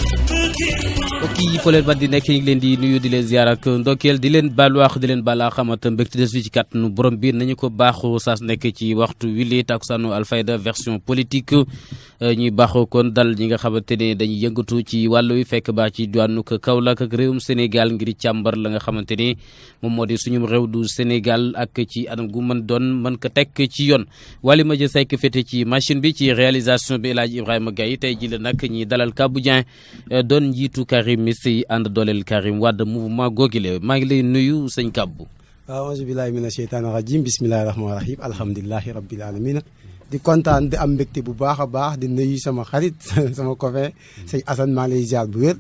mbokk yi foo leen ba di nekk ñu ngi leen di nuyu di leen ziar ak ndokkeel di leen baal wax di leen baal xamata mbégte des fi ci kàttanu borom bi nañu ko baaxoo saas nekk ci waxtu wile takkusaanu Alfayda version politique ñuy baaxoo kon dal ñi nga xamante ne dañuy yëngatu ci wàllu wi fekk baa ci diwaanu Kaolack ak réewum Sénégal ngir càmbar la nga xamante ne moom moo di suñu réew du Sénégal ak ci anam gu mën doon mën ko teg ci yoon Waly Madia Seck féete ci machine bi ci réalisation bi El Hadj Ibrahima Gaye tey ji la nag ñi dalal Kabou Dieng doon njiitu Karimiste yi ànd dooleel Karim Wade mouvement googile maa ngi lay nuyu sëñ Kabou. waaw auzu billaahi mina sheytaani rajiim bismillaahi rahmaani rahiim alhamdulillahi rabbil aalamiin di kontaan di am mbégte bu baax a baax di nuyu sama xarit sama copain sëñ Assane maa ngi lay ziar bu wér.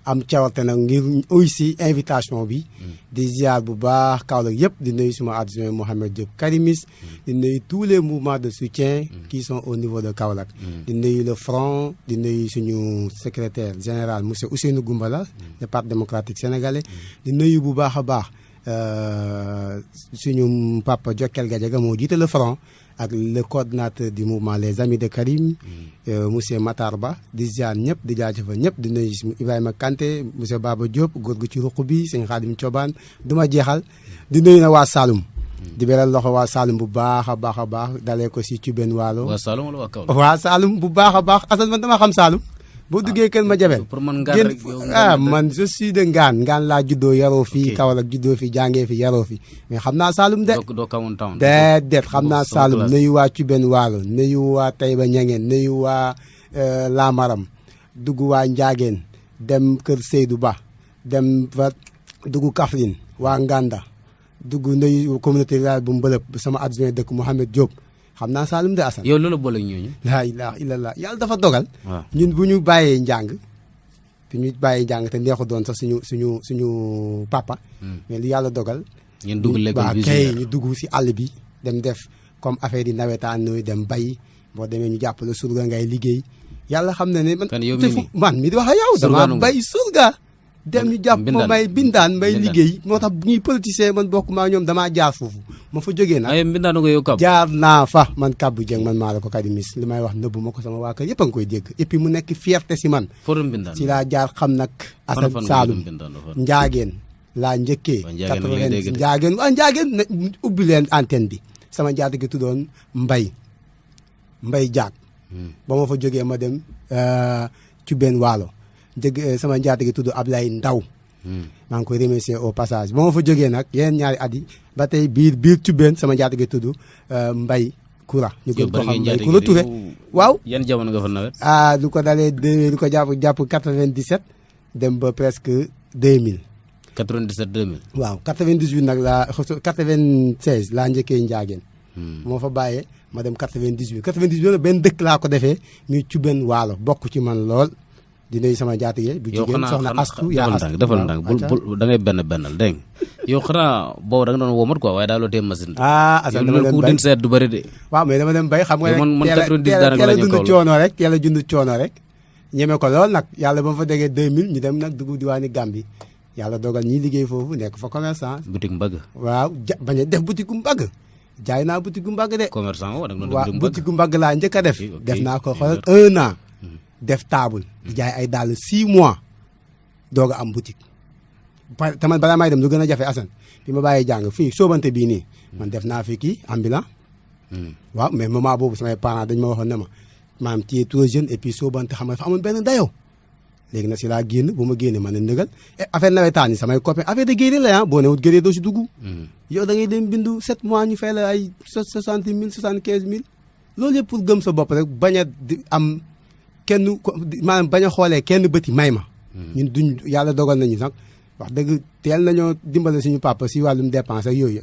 am cawarte nag ngir aussi invitation bi di ziar bu baax Kaolack yëpp di nuyu suma adjoint Mohamed Diop Karimiste di nuyu tous les mouvements de soutien qui sont au niveau de Kaolack di nuyu le front di nuyu suñu secrétaire général monsieur Ousseynou Goumbala le parti démocratique sénégalais di nuyu bu baax a baax suñu papa Jokkel Gadiaga moo jiite le front ak le coordinateur du mouvement les amis de Karim monsieur Matar Ba di ziar ñëpp di jaajëfal ñëpp di nuyu Ibrahima Kanté monsieur Baba Diop góor gu ci ruq bi sëñ Xaadim Coobaan du ma jeexal di nuyu na waa Saloum di beral loxo waa Saloum bu baax a baax a baax dalee ko si Cubeen Waalo waa Saloum wala waa Kaolack waa Saloum bu baax a baax Assane man dama xam Saloum boo duggee Kër Madiabel pour man ngaan rek man je suis de ngaan laa juddoo yaroo fii Kaolack juddoo fi jàngee fi yaroo fi mais xam naa Saloum de doo kawoon town déedéet xam naa Saloum nuyu waa Cubeen Waalo nuyu waa Taïba Ñangeen nuyu waa Lamaram dugg waa Njaageen dem Kër Seydou Ba dem fa dugg Kaffrine waa Nganda dugg nuyu communauté rurale bu Mbëlëb sama adjoint dëkk Mohamed Diop xam naa Saloum de Assane. yow loolu boole ñooñu. laa ilaaha illallah yàlla dafa dogal. ñun bu ñu bàyyee njàng. bu ñu bàyyee njàng te neexu doon sax suñu papa. mais li yàlla dogal. ngeen dugg l'école kay ñu dugg si àll bi dem def comme affaire yi nawetaan nooy dem bay boo demee ñu jàppale surga ngay liggéey yàlla xam na ne. man mi di wax ak yow. dama bay surga. dem ñu jàpp ma may bindaan may liggéey moo tax ñuy politicien man bokk maa ñoom damaa jaar foofu ma fa jógee nag mbindaan nga yow Kabou jaar naa fa man Kabou Dieng man maa la ko Karimiste li may wax nëbbu ma ko sama waa kër yëpp a ngi koy dégg et puis mu nekk fierté si man si laa jaar xam nag Assane Saloum Njaageen laa njëkkee 80 Njaageen waa Njaageen na ubbi leen antenne bi sama njaati gi tuddoon Mbay Jaag ba ma fa jógee ma dem Cubeen Waalo sama njaati gi tudd Ablaye Ndaw maa ngi koy remercier au passage ba ma fa jógee nag yeneen ñaari at yi ba tey biir Cubeen sama njaati gi tudd Mbay Koura ñu gën ko xam Mbay Koura Touré waaw yan jamono nga fa nawet lu ko dalee lu ko jàpp 97 dem ba presque 2000 97 2000 waaw 98 nag laa 96 laa njëkkee Njaageen moo fa bàyyee ma dem 98 benn dëkk laa ko defee muy Cubeen Waalo bokk ci man lool di nuyu sama njaatige bu jigéen soxna Astu yaa Astu defal ndànk bul da ngay bennal dégg yow xanaa boobu da nga doon womat quoi waaye daaloo tee machine Assane dama dem bay seet du bëri de waaw mais dama dem bay xam nga man 90 teel a dund coono rek teel a dund coono rek ñeme ko lool nag yàlla ba ma fa déggee 2000 ñu dem nag dugg diwaani Gambie yàlla dogal ñiy liggéey foofu nekk fa commerçant boutique mbagg waaw bañ a def boutique mbagg jaay naa boutique mbagg de commerçant waaw boutique mbagg laa njëkk a def naa ko xoolal 1 an def table di jaay ay dàll 6 mois doog a am boutique te man balaa may dem lu gën a jafe Assane bi ma bàyyee jàng fii soobante bii nii man def naa fi kii ambulant waaw mais moment boobu samay parents dañ ma waxoon ne ma maanaam tu es trop jeune et puis soobante xam nga dafa amoon benn dayoo léegi nag si laa génn bu ma génne man ne ndëgal affaire nawetaan yi samay copain affaire de guerrier la boo newut guerrier doo si dugg yow da ngay dem bindu 7 mois ñu fay la ay 60 000 75 000 loolu yëpp pour gëm sa bopp rek bañ a am kenn maanaam bañ a xoolee kenn bëti may ma ñun duñ yàlla dogal nañu nag wax dëgg teel nañoo dimbale suñu papa si wàllum dépense ak yooyu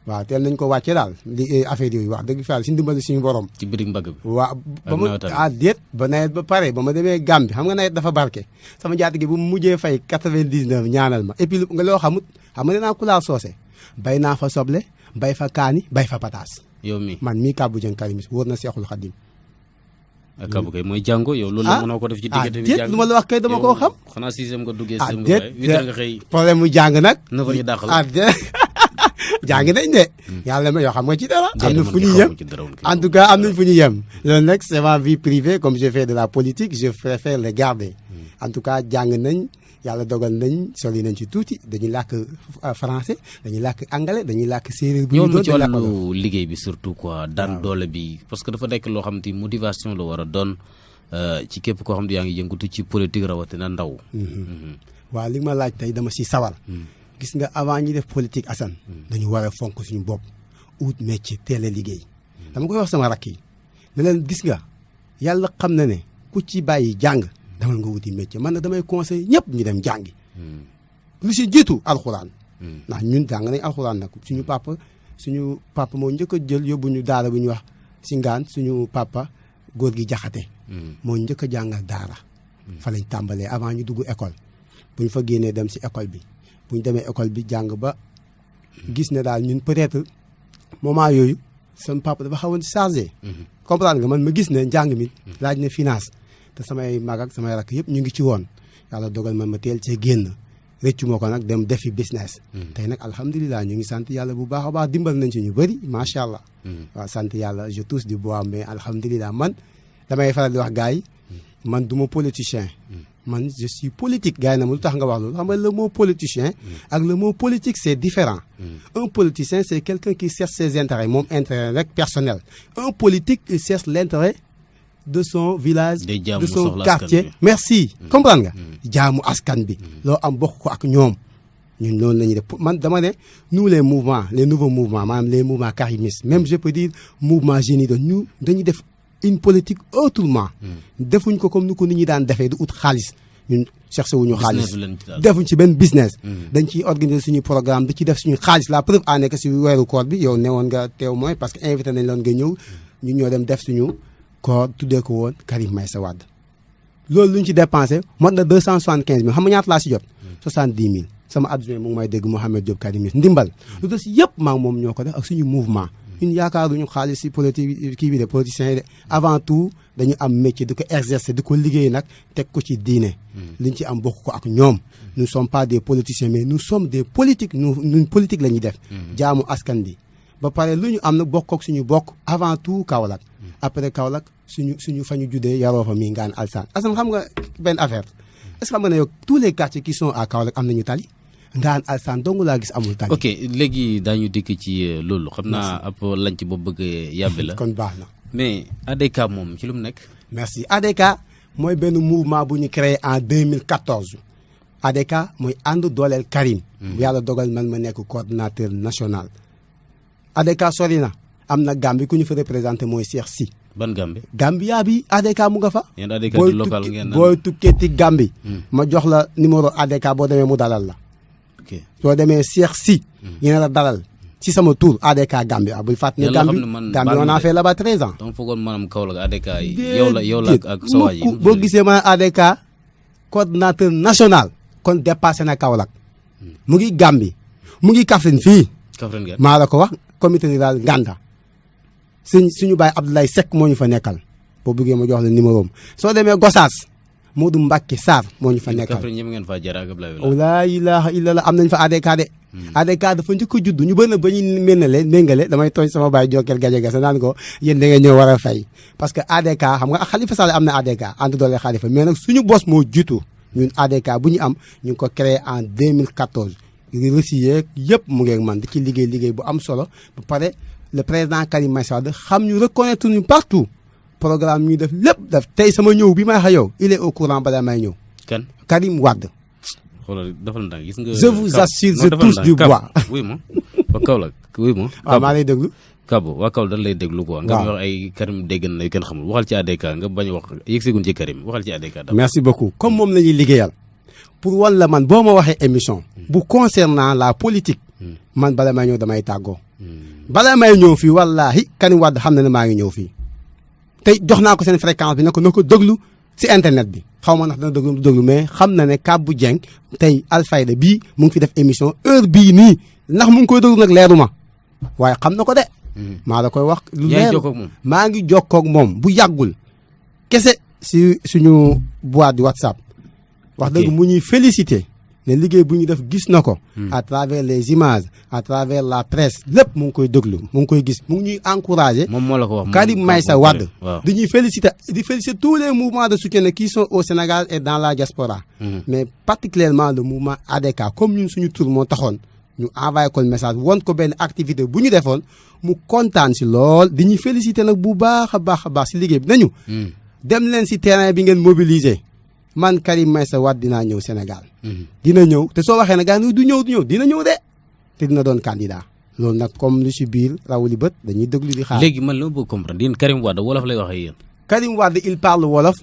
waaw teel nañ ko wàcce daal li affaire yooyu wax dëgg fi yàlla si dimbale suñu borom ci birig mbagg bi waaw ba ma déet ba nawet ba pare ba ma demee Gambie xam nga nawet dafa barke sama jaati gi bu mu mujjee fay 99 ñaanal ma et puis nga loo xamut xam nga danaa kulaa soose bay naa fa soble bay fa kaani bay fa pataas yow mi man mii Kabou Dieng Karimiste wóor na Seexul Xadim Kabou kay mooy jàngo yow loolu mënoo ko def ci diggante bi déet lu ma la wax kay dama koo xam xanaa sixième nga duggee déet problème mu jàng nag jàng nañ de. yàlla ma yoo xam nga ci dara. am na fu ñu yem en tout cas am nañ fu ñu yem. loolu nag c'est ma vie privée comme je fais de la politique je préfère le garder. en tout cas jàng nañ yàlla dogal nañ soli nañ ci tuuti dañuy làkk français dañuy làkk anglais dañuy làkk séeréer. bu ñu doon ci wàllu liggéey bi surtout quoi daan doole bi parce que dafa nekk loo xam te motivation la war a doon ci képp koo xam ne yaa ngi yëngatu ci politique rawatina ndaw. waaw li ma laaj tey dama si sawar. gis nga avant ñi def politique Assane. dañu war a fonk suñu bopp ut métier teel a liggéey. dama koy wax sama rakk yi ne leen gis nga yàlla xam na ne ku ci bàyyi jàng demal nga wuti métier man nag damay conseil ñëpp ñu dem jàngi. lu si jiitu alxuraan. ndax ñun jàng nañ alxuraan nag suñu papa moo njëkk a jël yóbbu ñu daara bu ñu wax si ngaan suñu papa góor gi jaxate. moo njëkk a jàngal daara. fa lañ tàmbalee avant ñu dugg école. bu ñu fa génnee dem si école bi bu ñu demee école bi jàng ba gis ne daal ñun peut-être moment yooyu sama papa dafa xawoon chargé. comprendre nga man ma gis ne njàng mi laaj na finance te samay mag ak samay rakk yëpp ñu ngi ci woon yàlla dogal man ma teel cee génn rëccu moo ko nag dem defi business. tey nag alhamdulilah ñu ngi sant yàlla bu baax a baax dimbal nañ ci ñu bëri macha allah. waaw sant yàlla je touche du bois mais alhamdulilah man damay faral di wax gars yi man du ma politicien. man je suis politique gars yi na ma lu tax nga wax loolu xam nga le mot politicien ak le mot politique c'est différent. Un politicien c'est quelqu'un qui cherche ses intérêts moom intérêt rek personnel. Un politique il cherche l'intérêt de son village de son quartier merci comprendre nga jaamu askan bi loo am bokk ko ak ñoom ñun loolu la ñuy def man dama ne nous les mouvements les nouveaux mouvements maanaam les mouvements karimistes même je peux dire mouvement jeunes yi doon ñu dañuy def une politique autrement defuñ ko comme ni ko nit ñi daan defee du ut xaalis ñun cherché wuñu xaalis defuñ ci benn business dañ ciy organiser suñu programme di ci def suñu xaalis la preuve en est que si weeru koor bi yow newoon nga teew mooy parce que invité nañ loon nga ñëw ñu ñoo dem def suñu koor tuddee ko woon Karim Meïssa Wade loolu lu ñu ci dépensé mot na 275 000 xam nga ñaata laa si jot 70 000 sama adjoint mu ngi may dégg Mouhamed Diop Karim ndimbal lu des yëpp maa ngi moom ñoo ko def ak suñu mouvement ñun yaakaaruñu xaalis si politique kii bi de politiciens yi de avant tout dañu am métier di ko exercer di ko liggéey nag teg ko ci diine liñ ci am bokk ko ak ñoom nous sommes pas des politiciens mais nous sommes des politiques ñun politique la ñuy def jaamu askan bi ba pare lu ñu am nag bokk ak suñu bokk avant tout Kaolack après Kaolack suñu fa ñu juddee yaroo fa mi ngaan alsaan asan xam nga benn affaire est-ce que xam nga ne yow tous les quartiers qui sont à Kaolack am nañu tali ngaan alsaan dong laa gis amul tali. ok léegi daañu dikk ci loolu xam naa ab lañ ci boobu bëgg yàbbi la kon baax na mais ADK moom ci lu mu nekk merci ADK mooy benn mouvement bu ñu créé en 2014 ADK mooy ànd dooleel Karim yàlla dogal man ma nekk coordinateur national ADK sori na am na Gambie ku ñu fa représenté mooy Cheikh Sy ban Gambie Gambia bi ADK mu nga fa yéen ADK du local ngeen naan booy tukkeeti Gambie ma jox la numéro ADK boo demee mu dalal la soo demee Cheikh Sy yéen la dalal ci sama tour ADK Gambie bul fàtte ne Gambie on a fait là-bas 13 ans donc foogoon maanaam Kaolack ADK yi yow la ak sa waa yi boo gisee ma ADK coordinateur national kon dépassé na Kaolack mu ngi Gambie mu ngi Kaffrine fii maa la ko wax comité rural Nganda suñu baay Abdoulaye Seck moo ñu fa nekkal boo bëggee ma jox la numéro am soo demee Gossas Modou Mbacke Sarr moo ñu fa nekkal laa ilaha illallah am nañ fa ADK de ADK dafa njëkk a judd ñu bëri na ba ñuy méngale damay tooñ sama baay Jokal Gadiaga sa naan ko yéen da nga ñëw war a fay parce que ADK xam nga Khalifa Sall am na ADK ànd doole Khalifa mais nag suñu bos moo jiitu ñun ADK bu ñu am ñu ngi ko créé en 2014 reçu yeeg yëpp mu ngeeg man di ci liggéey bu am solo ba pare le président Karim Meïssa Wade xam ñu reconnaître ñu partout programme ñu def lépp def tey sama ñëw bi may xa yow il est au courant balaa may ñëw kan Karim Wade xoolal defal ndànk gis nga je vous assure je touche du bois oui ma ba Kaolack oui ma waaw maa lay déglu Kabo waa Kaolack dañ lay déglu quoi nga wax ay Karim dégg na yu kenn xamul waxal ci ADK nga bañ wax yëgseegun ci Karim waxal ci ADK merci beaucoup comme moom la ñuy liggéeyal pour walla man boo ma waxee émission bu concernant la politique man bala may ñëw damay tàggoo bala may ñëw fii wallaahi Karim Wade xam na ne maa ngi ñëw fii tey jox naa ko seen fréquence bi na ko déglu si internet bi xaw ma ndax dana déglu du déglu mais xam na ne Kabou Dieng tey Alfayda bii mu ngi fi def émission heure bii nii ndax mu ngi koy déglu nag leeru ma waaye xam na ko de maa la koy wax lu leer maa ngi jokkoog moom bu yàggul kese si suñu boîte di WhatsApp wax dëgg mu ñuy félicité ne liggéey bu ñu def gis na ko. à travers les images à travers la presse lépp mu ngi koy déglu mu ngi koy gis mu ngi ñuy encouragé. moom moo la ko wax Karim Meïssa Wade. waaw di ñuy féliciter tous les mouvements de soutien qui sont au Sénégal et dans la diaspora. mais particulièrement le mouvement ADK comme ñun suñu tur moo taxoon ñu envoyé ko le message won ko benn activité bu ñu defoon mu kontaan si lool di ñuy féliciter nag bu baax a baax si liggéey bi nañu. dem leen si terrain bi ngeen mobiliser. man Karim Meïssa Wade dinaa ñëw Sénégal. dina ñëw te soo waxee ne gars du ñëw dina ñëw de te dina doon candidat loolu nag comme lu si biir rawuli bët dañuy déglu di xaar. léegi man li ma bëgg comprendre yéen Karim Wade wolof lay waxee yéen. Karim Wade il parle wolof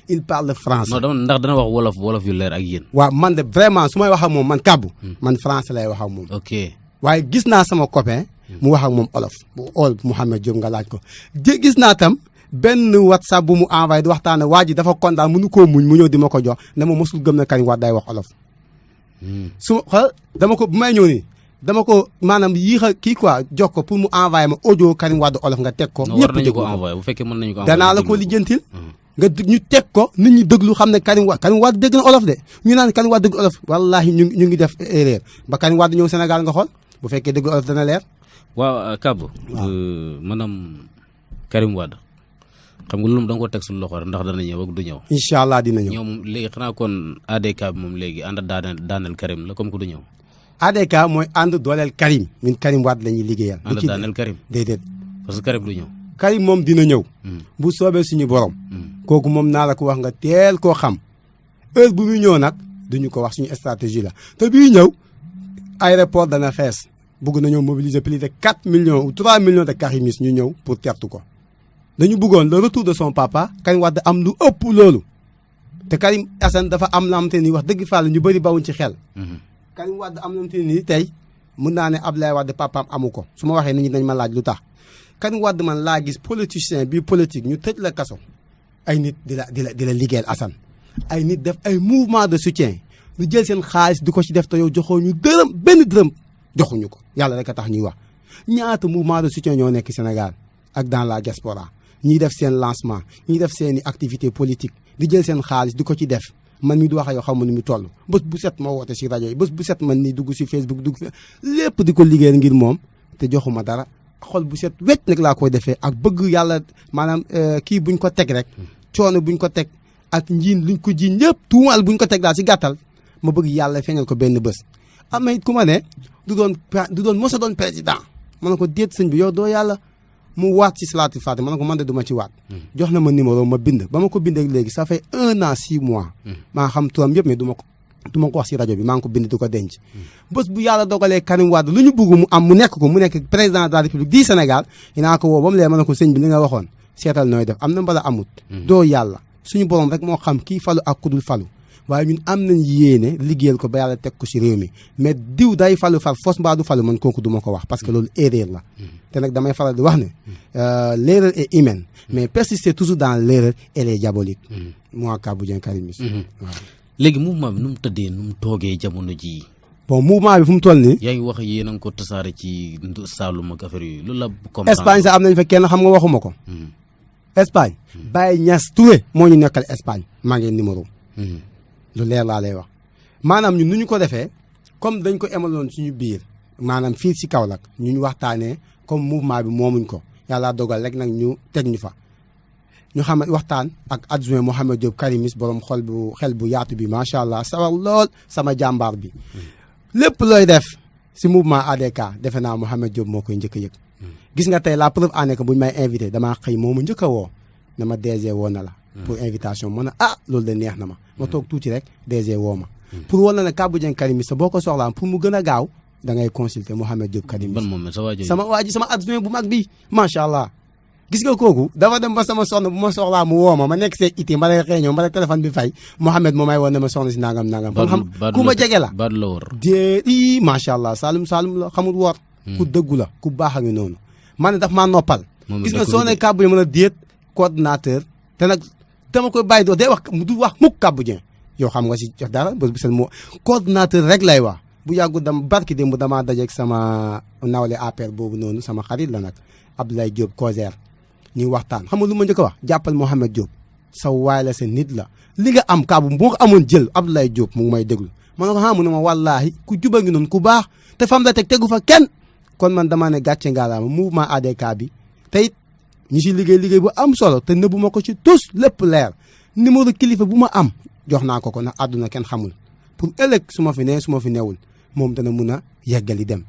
il parle français. non ndax dana wax wolof yu leer ak yéen. waaw man de vraiment su may wax ak moom man kàbbu. man français lay wax ak moom. ok waaye gis naa sama copain. mu wax ak moom olof bu Mouhamed Diop nga laaj ko gis naa tam. benn WhatsApp bu mu envoyé di waxtaane waa ji dafa kontaan mënu koo muñ mu ñëw di ma ko jox ne ma mosul gëm na Karim Wade day wax olof. su ma dama ko bu may ñëw nii dama ko maanaam yéex kii quoi jox ko pour mu envoyé ma audio Karim Wade olof nga teg ko. ñëpp déglu ko envoyé bu fekkee mën nañu ko envoyé danaa la ko lijjantil. nga ñu teg ko nit ñi déglu xam ne Karim Wade dégg na olof de ñu naan Karim Wade dégg olof wallahi ñu ngi def erreur ba Karim Wade ñëw Sénégal nga xool bu fekkee dégg olof dana leer. waaw Kabou. maanaam Karim Wade. xam nga loolu da nga ko teg suñu loxo ndax dana ñëw ak du ñëw. incha allah dina ñëw. ñoom léegi xanaa kon ADK bi moom léegi ànd daaneel Karim la comme que du ñëw. ADK mooy ànd dooleel Karim. ñun Karim Wade la ñuy liggéeyal. ànd daaneel Karim. déedéet. parce que Karim du ñëw. Karim moom dina ñëw. bu soobee suñu borom. kooku moom naa la ko wax nga teel koo xam. heure bu muy ñëw nag duñu ko wax suñu stratégie la te bii ñëw aéroport dana fees bëgg nañoo mobiliser plus de 4 millions ou 3 millions de karimis ñu ñëw pour tertu ko. dañu bëggoon le retour de son papa Karim Wade am lu ëpp loolu te Karim Assane dafa am la am te ni wax dëgg fa la ñu bëri bawuñ ci xel. Karim Wade am na te ni tey mën naa ne Abdoulaye Wade papaam amu ko su ma waxee nit ñi dañ ma laaj lu tax Karim Wade man laa gis politicien bi politique ñu tëj la kaso ay nit di la liggéeyal Assane ay nit def ay mouvement de soutien ñu jël seen xaalis di ko ci def te yow joxoo ñu dërëm benn dërëm joxuñu ko yàlla rek a tax ñuy wax ñaata mouvement de soutien ñoo nekk Sénégal ak dans la diaspora ñiy def seen lancement ñiy def seen i activité politique di jël seen xaalis di ko ci def man mi du wax ak yow xam ni mu toll bés bu set ma woote si rajo yi bés bu set man ni dugg si Facebook dugg lépp di ko liggéeyal ngir moom te joxuma dara xol bu set wecc nag laa koy defee ak bëgg yàlla maanaam kii buñ ko teg rek coono buñ ko teg ak njiin luñ ko jiin ñëpp tuumaal buñ ko teg daal si gàttal ma bëgg yàlla feeñal ko benn bés. am na it ku ma ne du doon mos a doon président ma ne ko déet sëñ bi yow doo yàlla. mu waat ci salaatul faatiha ma ne ko man de du ma ci waat. jox na ma numéro ma bind ba ma ko bindee léegi ça fait 1 an 6 mois. maa xam turam yëpp mais du ma ko wax si rajo bi maa ngi ko bind di ko denc. bés bu yàlla dogalee Karim Wade lu ñu bëgg mu nekk président de la république du Sénégal dinaa ko woo ba mu lee ma ne ko sëñ bi li nga waxoon seetal nooy def am na mbala amut. doo yàlla suñu borom rek moo xam kii falu ak ku dul falu. waaye ñun am nañ yéene liggéeyal ko ba yàlla teg ko si réew mi mais diw day falu fal fos mbaa du falu man kooku du ma ko wax parce que loolu erreur la. te nag damay faral di wax ne l'erreur est humaine mais persister toujours dans l'erreur elle est diabolique. moi Kabou Dieng Karim waaw. léegi mouvement bi nu mu tëddee nu mu toogee jamono jii. bon mouvement bi fu mu toll nii. yaa ngi wax yéen a ngi ko tasaare ci Saloum ak affaire yooyu loolu la. comprendre Espagne sax am nañ fa kenn xam nga waxuma ko. Espagne. Baye Niass Touré moo ñu nekkal Espagne maa ngi numéro. lu leer laa lay wax maanaam ñun nu ñu ko defee comme dañ ko emaloon suñu biir maanaam fii si Kaolack ñu waxtaanee comme mouvement bi moomuñ ko yàlla dogal rek nag ñu teg ñu fa. ñu xam waxtaan ak adjoint Mouhamed Diop Karimis borom xel bu yaatu bi macha allah sawar lool sama jàmbaar bi. lépp looy def si mouvement ADK defe naa Mouhamed Diop moo koy njëkk a yëg. gis nga tey la preuve en est que bu ñu may invité damaa xëy moo ma njëkk a woo na ma DG woo na la. pour invitation ma ne loolu de neex na ma. ma toog tuuti rek DG woo ma. pour wala ne Kabou Dieng Karimis boo ko soxlaa pour mu gën a gaaw da ngay consulter Mouhamed Diop Karimis. ban moom sama waa ji sama adjoint bu mag bi macha allah. gis nga kooku dafa dem ba sama soxna bu ma soxlaa mu woo ma nekk see iti ma lay xëeñoo ma lay téléphone bi fay Mouhamed moo may woon ne ma soxna si nangam. kon xam ku ma jege la. baadu la wor. déedéet macha allah Saloum la xamul wor. ku dëggu la ku baax a ngi noonu. man ne daf maa noppal. gis nga soo ne Kabou Dieng mën a déet coordinateur te nag dama koy bàyyi doo day wax du wax mukk Kabou Dieng yow xam nga si jox dara bés bu seen moo coordinateur rek lay wax bu yàggu barki démb damaa dajeeg sama nawle APR boobu noonu sama xarit la nag Abdoulaye Diop Kozer ñuy waxtaan xam nga lu ma njëkk a wax jàppal Mouhamed Diop sa waay la sa nit la li nga am Kabou boo ko amoon jël Abdoulaye Diop mu ngi may déglu ma ne ko mu ne ma wallaahi ku juba ngi noonu ku baax te fam la tegu fa kenn kon man damaa ne gàcce ngaalaama mouvement ADK bi te it ñu si liggéey bu am solo te nëbbu ma ko ci tous lépp leer numéro kilifa bu ma am jox naa ko ndax àdduna kenn xamul pour ëllëg su ma fi nee su ma fi newul moom dana mun a yeggali dem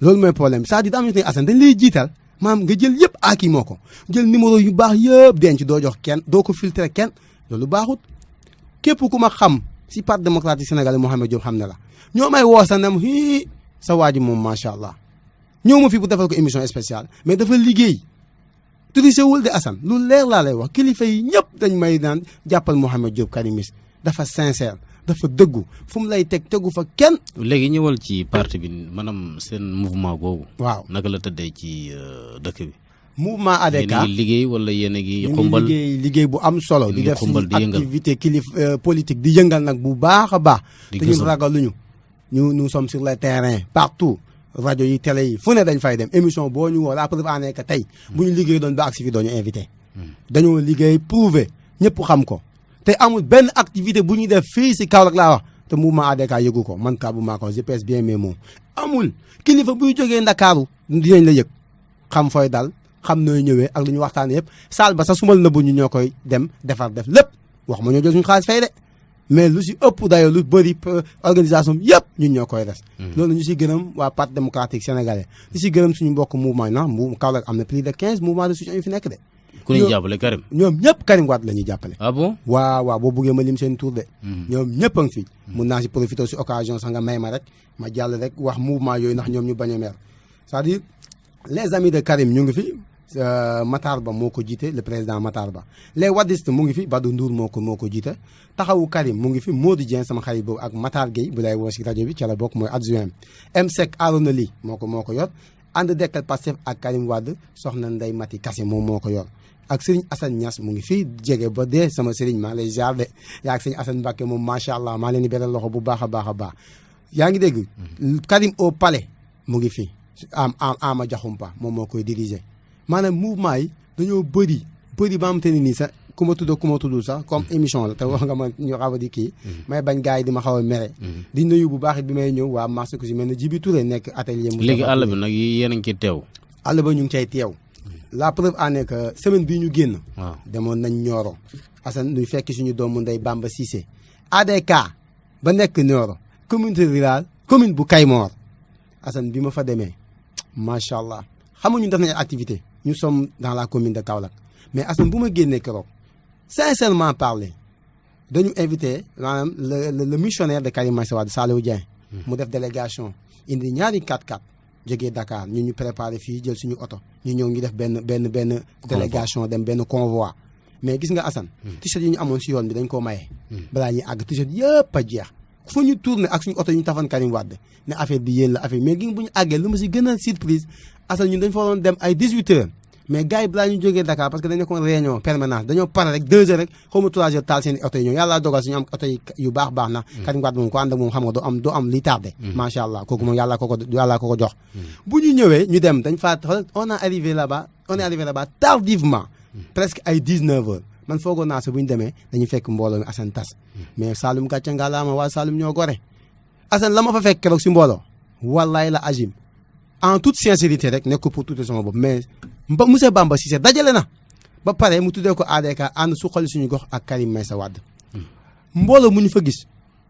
loolu mooy problème bi c'est-à-dire daa am ñu ne Assane dañ lay jiital maanaam nga jël yëpp aaki moo ko jël numéro yu baax yëpp denc doo jox kenn doo ko filtrer kenn loolu baaxut képp ku ma xam si parti démocratique sénégalais Mouhamed Diop xam ne la ñoo may woo sa nem sa waa ji moom macha allah ñëw ma fi bu defal ko émission spéciale mais dafa liggéey triché wul de Assane lu leer laa lay wax kilifa yi ñëpp dañ may naan jàppal Mouhamed Diop Karimis dafa sincère dafa dëggu fu mu lay tegu fa kenn. léegi ñëwal ci parti bi maanaam seen mouvement boobu. waaw naka la tëddee ci dëkk bi. mouvement ADK yéen a ngi liggéey wala yéen a ngi xumbal liggéey bu am solo. di def suñu yëngal activité politique di yëngal nag bu baax a baax. di te ñun ragaluñu nous sommes sur le terrain partout. rajo yi télé yi fu ne dañ fay dem émission boo ñu woo la preuve en est que tey bu ñu liggéey doon ba agsi fi doo ñu invité. dañoo liggéey prouvé ñëpp xam ko. te amul benn activité bu ñuy def fii si Kaolack laa wax te mouvement ADK yëgu ko man Kabou Mako je pèse bien mes mots amul kilifa buy jógee Ndakaaru dinañ la yëg xam fooy dal xam nooy ñëwee ak lu ñu waxtaanee yëpp saal ba sax sumal nëbbu ñu ñoo koy dem defar def lépp wax ma ñoo jël suñu xaalis fay de mais lu si ëpp dayoo lu bëri organisation yëpp ñun ñoo koy des. loolu ñu si gërëm waa parti démocratique sénégalais ñu si gërëm suñu mbokk mouvement na mu Kaolack am na plus de 15 mouvement de soutien yu fi nekk de. ku ñuy jàppale Karim. ñoom ñëpp Karim Wade la ñuy jàppale. ah bon waaw boo buggee ma lim seen tour de. ñoom ñëpp a ngi fi. mun naa si profité si occasion sax nga may ma rek ma jàll rek wax mouvement yooyu ndax ñoom ñu bañ a mer c'est-à-dire les amis de Karim ñu ngi fi Matar Ba moo ko jiite le président Matar Ba les wadistes mu ngi fi Badou Ndour moo ko jiite taxawu Karim mu ngi fi Modou Dieng sama xarit boobu ak Matar Gueye bu lay woo si rajo bi ca la bokk mooy adjoint MSEC Arona Ly moo ko yor ànd dekkal Pastef ak Karim Wade soxna Ndeye Mati Kassé moom moo ko yor ak Serigne Assane Niass mu ngi fii jege ba dee sama Serigne maa lay ziar de yaa ak Serigne Assane Mbacké moom macha allah maa leen di beral loxo bu baax a baax yaa ngi dégg Karim au palais mu ngi fi Ama Diakhoumpa moom moo koy diriger maanaam mouvement yi dañoo bëri ba am te ni nii sax ku ma tudd sax comme émission la te wax nga ma ñu xaw a di kii may bañ gars yi di ma xaw a mere di nuyu bu baax it bi may ñëw waa marché ko si mel ne Djibi Touré nekk atelier mu léegi àll bi nag yéen a ngi ci teew àll ba ñu ngi cay teew la preuve en est que semaine bii ñu génn waaw demoon nañ Nioro Assane duy fekk suñu doomu ndey Bamba Cissé ADK ba nekk Nioro communauté rurale commune bu Kaymoor Assane bi ma fa demee macha allah xamuñu def nañ activité nous sommes dans la commune de Kaolack mais Assane bu ma génnee keroog sincèrement parler dañu invité maanaam le missionnaire de Karim Meïssa Wade Saliou Dieng mu def délégation indi ñaari 4x4 jógee Dakar ñu préparé fii jël suñu oto ñu ñëw ñu def benn délégation dem benn convoi mais gis nga Assane t-shirt yi ñu amoon si yoon bi dañ koo maye balaa ñuy àgg t-shirt yëpp a jeex fu ñu tourné ak suñu oto yi ñu tafan Karim Wade ne affaire bi yéen la affaire mais gi bu ñu àggee lu ma si gën a surprise Assane ñun dañ fa doon dem ay 18 heures mais gars yi balaa ñu jógee Dakar parce que dañ nekkoon réunion permanence dañoo pare rek 2 heures rek xaw ma 3 heures taal seen oto yi ñëw yàlla dogal suñu am oto yi yu baax na Karim Wade moom ko ànd ak moom xam nga doo am li tardé macha allah kooku moom yàlla ko ko jox bu ñu ñëwee ñu dem dañ faa on est arrivé là-bas tardivement presque ay 19 heures man foogoon naa sa bu ñu demee dañuy fekk mbooloo mi Assane tas mais Saloum gàcce ngalaama waa Saloum ñoo gore Assane la ma fa fekk keroog si mbooloo wallaay la agim en toute sincérité rek nekk ko pour tuuti sama bopp mais monsieur Bamba Cissé dajale na ba pare mu tuddee ko ADK ànd suqali suñu gox ak Karim Meïssa Wade mbooloo mu ñu fa gis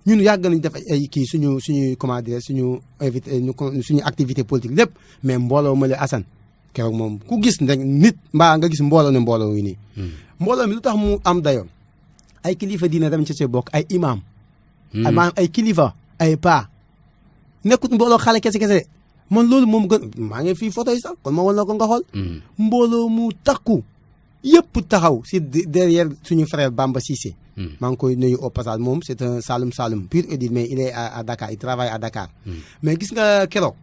ñun yàgg nañu def ay kii suñu comment dire suñu invité suñu activité politique lépp mais mbooloo ma la Assane keroog moom ku gis rek nit mbaa nga gis mbooloo ne mbooloo wi nii mbooloo mi lu tax mu am dayoo ay kilifa diine dem ci see bokk ay imam maanaam ay kilifa ay paa nekkut mbooloo xale kese man loolu moom gën maa ngi fii photo yi sax kon ma wan la ko nga xool mbooloo mu takku yëpp taxaw si derrière suñu frère Bamba Cissé maa ngi koy nuyu au passage moom c'est un Saloum pur et dur mais il est à Dakar il travaille à Dakar mais gis nga keroog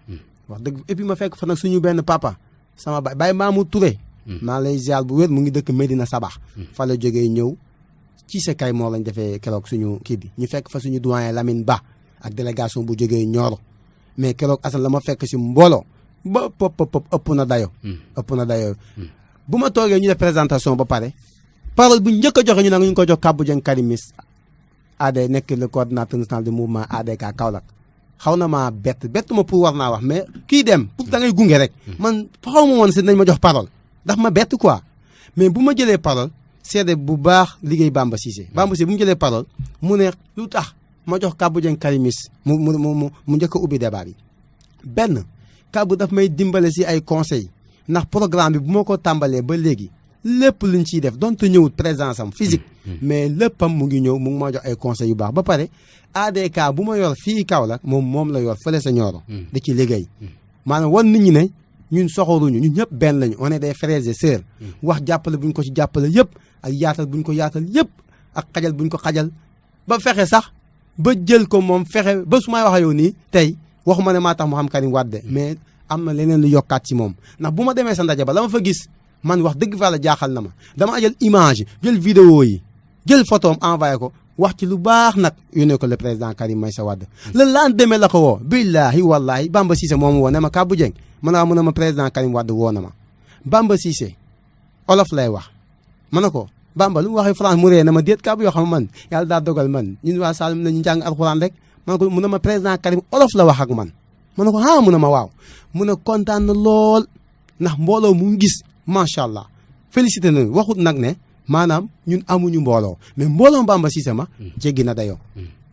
wax dëgg et puis ma fekk fa nag suñu benn papa sama Baye Mamou Touré maa lay ziar bu wér mu ngi dëkk Medina Sabax fa la jógee ñëw ci sa kay moo lañ defee keroog suñu kii bi ñu fekk fa suñu doyen Lamine Ba ak délégation bu jógee Nioro mais keroog Assane la ma fekk si mbooloo ba pop ëpp na dayo bu ma toogee ñu def présentation ba pare parole bu njëkk a joxe ñu ngi ko jox Kabou Dieng Karimis AD nekk le coordinateur national du mouvement ADK Kaolack xaw na maa bett ma pour war naa wax mais kii dem pour da ngay gunge rek man xaw ma woon si nañ ma jox parole ndax ma bett quoi mais bu ma jëlee parole seede bu baax liggéey Bamba Cissé bu mu jëlee parole mu ne lu tax ma jox Kabou Dieng Karimis mu njëkk a ubbi débat bi benn Kabou daf may dimbale si ay conseils ndax programme bi bu ma ko tàmbalee ba léegi lépp luñ ciy def donte ñëwut présence am physique mais léppam mu ngi ñëw mu ngi ma jox ay conseils yu baax ba pare ADK bu ma yor fii Kaolack moom la yor fële sa Nioro di ci liggéey maanaam wan nit ñi ne ñun soxoruñu ñun ñëpp benn lañu on est des frères et sœurs wax jàppale buñ ko ci jàppale yëpp ak yaatal buñ ko yaatal yëpp ak xajal buñ ko xajal ba fexe sax ba jël ko moom fexe ba su may wax yow nii tey waxuma ne maa tax mu xam Karim Wade mais am na leneen lu yokkaat ci moom ndax bu ma demee sa ndaje ba la ma fa gis man wax dëgg fa la jaaxal na ma dama jël image jël vidéo yi jël photo am envoyé ko wax ci lu baax nag yónnee ko le président Karim Meïssa Wade le lendemain la ko woo billahi wallahi Bamba Cissé moomu woo ne ma Kabou Dieng mu ne ma président Karim Wade woo na ma Bamba Cissé olof lay wax ma ne ko Bamba lu mu waxee France mu ree na ma déet Kabou yoo xam man yàlla daa dogal man ñun waa Saloum nañu jàng alxuraan rek ma ne ko mu ne ma président Karim olof la wax ak man ma ne ko ah mu ne ma waaw mu ne kontaan na lool ndax mbooloo mu gis macha allah félicité nañu waxut nag ne maanaam ñun amuñu mbooloo mais mbooloo Bamba Cissé ma jéggi na dayoo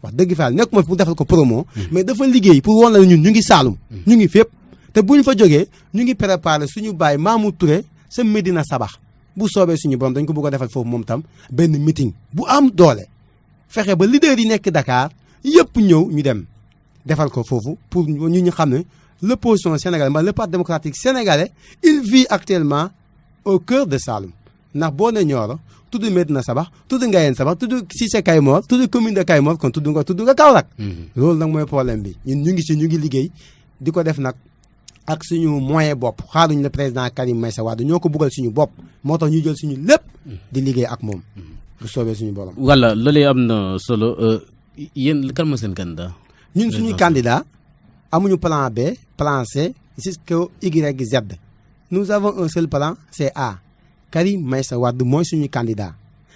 wax dëgg fa nekk ma pour defal ko promo mais dafa liggéey pour woon la ñun ñu ngi Saloum ñu ngi fépp te buñ fa jógee ñu ngi préparé suñu baay Mamou Touré sa Médina Sabax bu soobee suñu borom dañ ko bëgg a defal foofu moom tam benn meeting bu am doole fexe ba leader yi nekk Dakar yëpp ñëw ñu dem defal ko foofu pour ñu xam ne l'opposition sénégalaise le parti démocratique sénégalais il vit actuellement au cœur de Saloum ndax boo ne Nioro tudd Médina Sabax tudd Ngayeen Sabax tudd Cissé Kaymoor tudd commune de Kaymoor kon tudd nga Kaolack loolu nag mooy problème bi ñun ñu ngi liggéey di ko def nag ak suñu moyen bopp xaaruñu le président Karim Meïssa Wade ñoo ko buggal suñu bopp moo tax ñu jël suñu lépp di liggéey ak moom bu soobee suñu borom. wala loolu am na solo yéen kan mooy seen candidat. ñun suñu candidat amuñu plan B plan C jusqu'au YZ nous avons un seul plan c'est A Karim Meïssa Wade mooy suñu candidat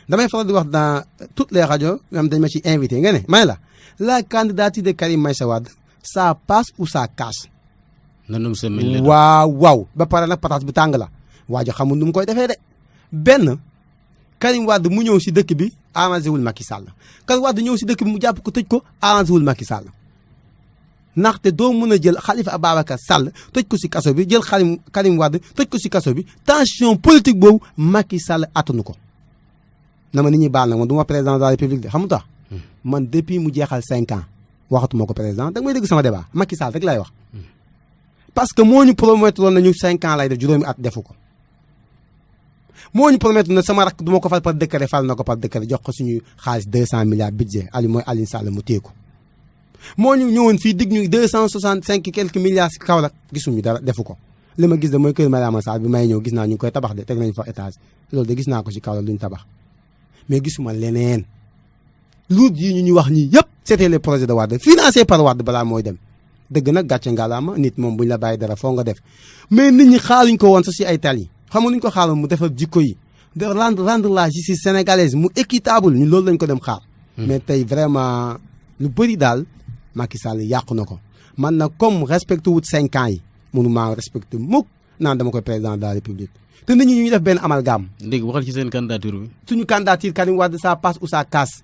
damay faral di wax dans toutes les radios am dañ ma ci invité nga ne may la candidature de Karim Meïssa Wade ça passe ou ça casse. waaw ba pare nag pataas bu tàng la waa ji xamul nu mu koy defee de benn Karim Wade mu ñëw si dëkk bi arrangé wul Macky Sall Karim Wade ñëw si dëkk bi mu jàpp ko tëj ko arrangé wul Macky Sall ndaxte doo mën a jël Khalifa Ababacar Sall tëj ko si kaso bi jël Karim Wade tëj ko si kaso bi tension politique boobu Macky Sall attanu ko na ma nit ñi baal na man du ma président de la République de xamu tax man depuis mu jeexal 5 ans waxatuma ko président da nga may dégg sama débat Macky Sall rek lay wax parce que moo ñu promettre woon nañu 5 ans lay def juróomi at defu ko moo ñu promettre na sama rakk du ma ko fal par décret fal na ko par décret jox ko suñu xaalis 200 milliards budget mooy Aliou Sall mu téye ko moo ñu ñëwoon fii dig ñu 265 quelques milliards si Kaolack gisuñu dara defu ko li ma gis de mooy kër Mariama Sarr bi may ñëw gis naa ñu ngi koy tabax de teg nañu fa étage loolu de gis naa ko si Kaolack luñu tabax mais gisuma leneen luut yi ñu wax ñii yëpp c'était les projets de Wade financé par Wade balaa mooy dem dëgg nag gàcce ngalaama nit moom buñ la bàyyi dara foo nga def mais nit ñi xaaruñ ko woon sax si ay tali xam nga luñ ko xaaroon mu defar jikko yi de rendre la justice sénégalaise mu équitable ñu loolu lañ ko dem xaar mais tey vraiment lu bëri daal Macky Sall yàqu na ko man nag comme respecté wut 5 ans yi mënu maa respecté mukk naan dama koy président de la République te nit ñi ñu def benn amalgame. léegi waxal ci seen candidature bi. suñu candidature Karim Wade ça passe ou ça casse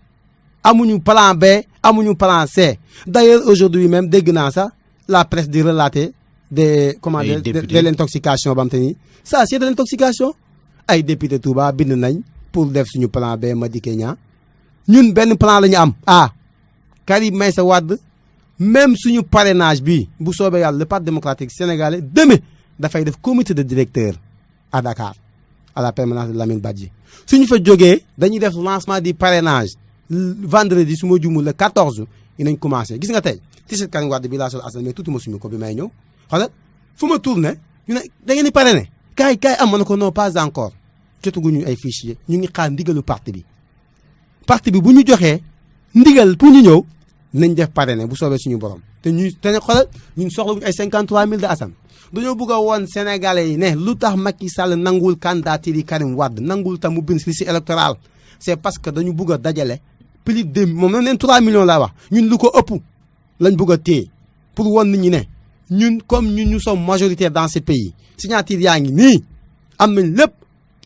amuñu plan B amuñu plan C d'ailleurs aujourd'hui même dégg naa sax la presse di relater des de l'intoxication ba am te ni ça c'est de l'intoxication ay député Touba bind nañ pour def suñu plan B Madické Niang ñun benn plan la ñu am Karim Meïssa Wade même suñu parrainage bi bu soobee yàlla le parti démocratique sénégalais demain dafay def comité de directeur à Dakar à la permanence de Lamine Badji suñu fa jógee dañuy def lancement du parrainage vendredi su ma jumul le 14 dinañ commencé gis nga tey t-shirt Karim Wade bi laa sol asal mais tuuti ma sumi ko bi may ñëw xoolal fu ma tourné ñu ne da ngeen di parrainé kaay am ma ne ko non pas encore jotaguñu ay fichier ñu ngi xaar ndigalu parti bi bu ñu joxee ndigal pour ñu ñëw nañ def parrainé bu soobee suñu borom te xoolal ñun soxlawuñu ay 53000 de Assane dañoo bëgg a woon Sénégalais yi ne lu tax Macky Sall nanguwul candidature yi Karim Wade nanguwul tam mu bind liste électorale c'est parce que dañu bëgg a dajale plus de moom la neen 3 millions laa wax ñun lu ko ëpp lañ bëgg a téye pour won nit ñi ne ñun comme ñun nous sommes majoritaires dans ce pays signature yaa ngi nii am nañ lépp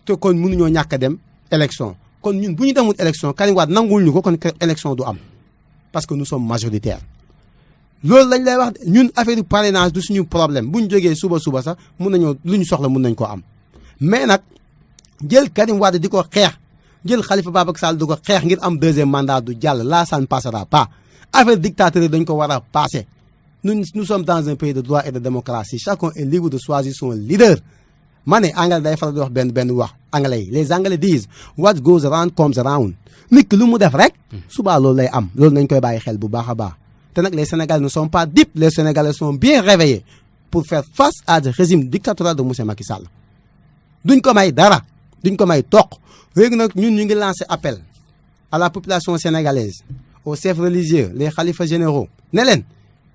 te kon mënuñoo ñàkk a dem élection kon ñun bu ñu demul élection Karim Wade nangul ñu ko kon élection du am parce que nous sommes majoritaires loolu lañ lay wax ñun affaire parrainage du suñu problème bu ñu jógee suba sax mun nañoo lu ñu soxla mun nañ koo am mais nag jël Karim Wade di ko xeex jël Khalifa Babacar Sall di ko xeex ngir am deuxième mandat du jàll là ça ne passera pas affaire dictateur dañ ko war a passer nous sommes dans un pays de droit et de démocratie chacun est libre de choisir son leader ma ne anglais day faral di wax benn wax anglais yi les anglais disent what goes around comes around nit ki lu mu def rek subaa loolu lay am loolu nañ koy bàyyi xel bu baax a baax te nag les Sénégalais ne sont pas dupes les Sénégalais sont bien réveillés pour faire face à ce régime dictatorial de monsieur Macky Sall duñ ko may dara duñ ko may toq léegi nag ñun ñu ngi lancé appel à la population sénégalaise aux chefs religieux les khalifas généraux ne leen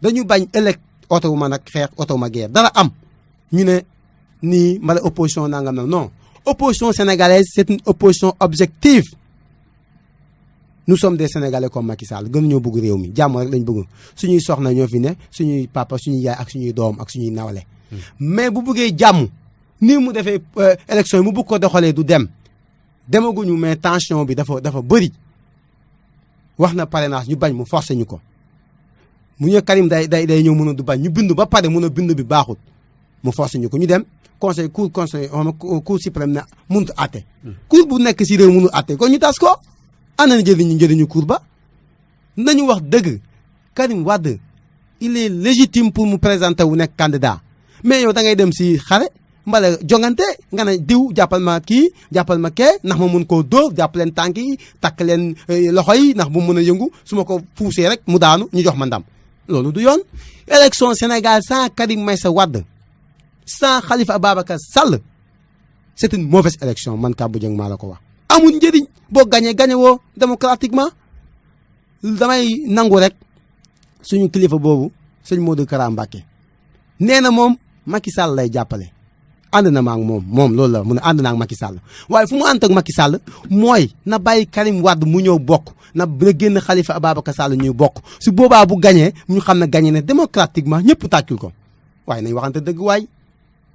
dañu bañ ëllëg oto ma nag xeex oto ma guerre dara am ñu ne nii mala opposition nangam na non opposition sénégalaise c'est une opposition objective nous sommes des Sénégalais comme Macky Sall gënuñoo bëgg réew mi jàmm rek lañ bëgg suñuy soxna ñoo fi ne suñuy papa suñuy yaay ak suñuy doom ak suñuy nawle mais bu bëggee jàmm nii mu defee élection yi mu bëgg ko doxalee du dem demaguñu mais tension bi dafa bëri wax na parrainage ñu bañ mu forcé ñu ko mu ñëw Karim day ñëw mën a du bañ ñu bind ba pare mën a bind bi baaxut mu forcé ñu ko ñu dem cour suprême na mënut a àtte cour bu nekk si réew mënul àtte kon ñu tas ko ana na njëriñu cour ba nañu wax dëgg Karim Wade il est légitime pour mu présenter wu nekk candidat mais yow da ngay dem si xare mbala jongante nga ne diw jàppal ma kii jàppal ma kee ndax ma mun koo dóor jàpp leen tànk yi takk leen loxo yi ndax bu mën a yëngu su ma ko fuusee rek mu daanu ñu jox ma ndam loolu du yoon élection Sénégal sans Karim Meïssa Wade sans Khalifa Ababacar Sall c'est une mauvaise élection man Kabou Dieng maa la ko wax amul njëriñ boo gagné woo démocratiquement damay nangu rek suñu kilifa boobu sëñ Modou Kara Mbacké nee na moom Macky Sall lay jàppale ànd na ma ak moom loolu la mu ne ànd naa ak Macky Sall waaye fu mu ànd ak Macky Sall mooy na bàyyi Karim Wade mu ñëw bokk na génn Khalifa Ababacar Sall ñuy bokk su boobaa bu gagné ñu xam ne gagné na démocratiquement ñëpp tàccul ko waaye nañ waxante dëgg waay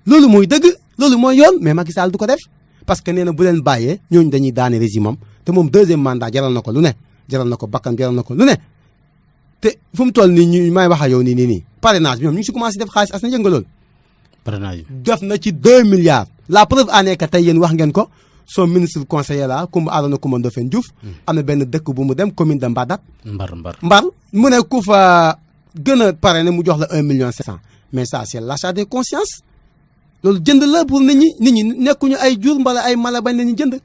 loolu mooy dëgg loolu mooy yoon mais Macky Sall du ko def parce que nee na bu leen bàyyee ñooñu dañuy daane régime am te moom deuxième mandat jaral na ko lu ne jaral na ko bakkan jaral na ko lu ne te fu mu toll nii ñu may wax ak yow nii parrainage bi ñoom ñu ngi si commencé def xaalis as na yënga loolu parrainage bi def na ci 2 milliards la preuve en est que tey yéen wax ngeen ko son ministre conseiller la Coumba Arona Coumba Ndoffène Diouf am na benn dëkk bu mu dem commune de Mbadat Mbar mu ne ku fa gën a parrainé mu jox la 1 million 500 mais ça c'est l'achat de conscience loolu jënd la pour nit ñi nekkuñu ay jur mbala ay mala bañ nañu jënd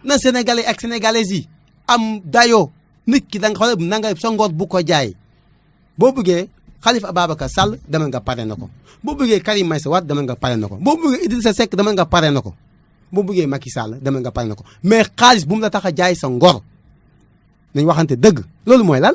na sénégalais ak sénégalaises yi am dayoo nit ki da nga xool na nga sa ngoot bu ko jaay boo bëggee Khalifa Ababacar Sall demal nga parrainé ko boo bëggee Karim Meïssa Wade demal nga parrainé ko boo bëggee Idrissa Seck demal nga parrainé ko boo bëggee Macky Sall demal nga parrainé ko mais xaalis bu mu la tax a jaay sa ngor nañ waxante dëgg loolu mooy lan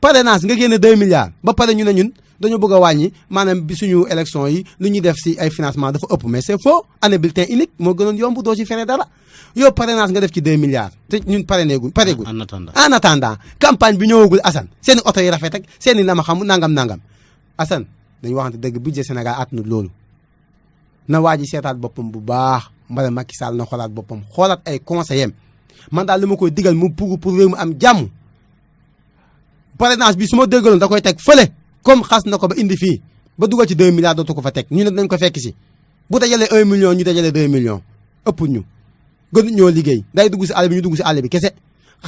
parrainage nga génne 2 milliards ba pare ñu ne ñun dañoo bëgg a wàññi maanaam bi suñu élection yi lu ñuy def si ay financement dafa ëpp mais c'est faux année bulletin unique moo gënoon yomb doo ci fene dara yow parrainage nga def ci 2 milliards te ñun pareegul en attendant campagne bi ñëwagul Assane seen i oto yi rafet ak seen i nama xam nangam Assane dañu waxante dëgg budget Sénégal attanul loolu na waa ji seetaat boppam bu baax mbala Macky Sall na xoolaat boppam xoolaat ay conseillers man daal li ma koy digal mu bugg pour réew mu am jàmm parrainage bi su ma déggaloon da koy teg fële comme xas na ko ba indi fii ba dugal ci 2 milliards dootu ko fa teg ñu ne dañ ko fekk si bu dajalee 1 million ñu dajalee 2 millions ëpp ñu gën ñoo liggéey day dugg si àll bi ñu dugg si àll bi kese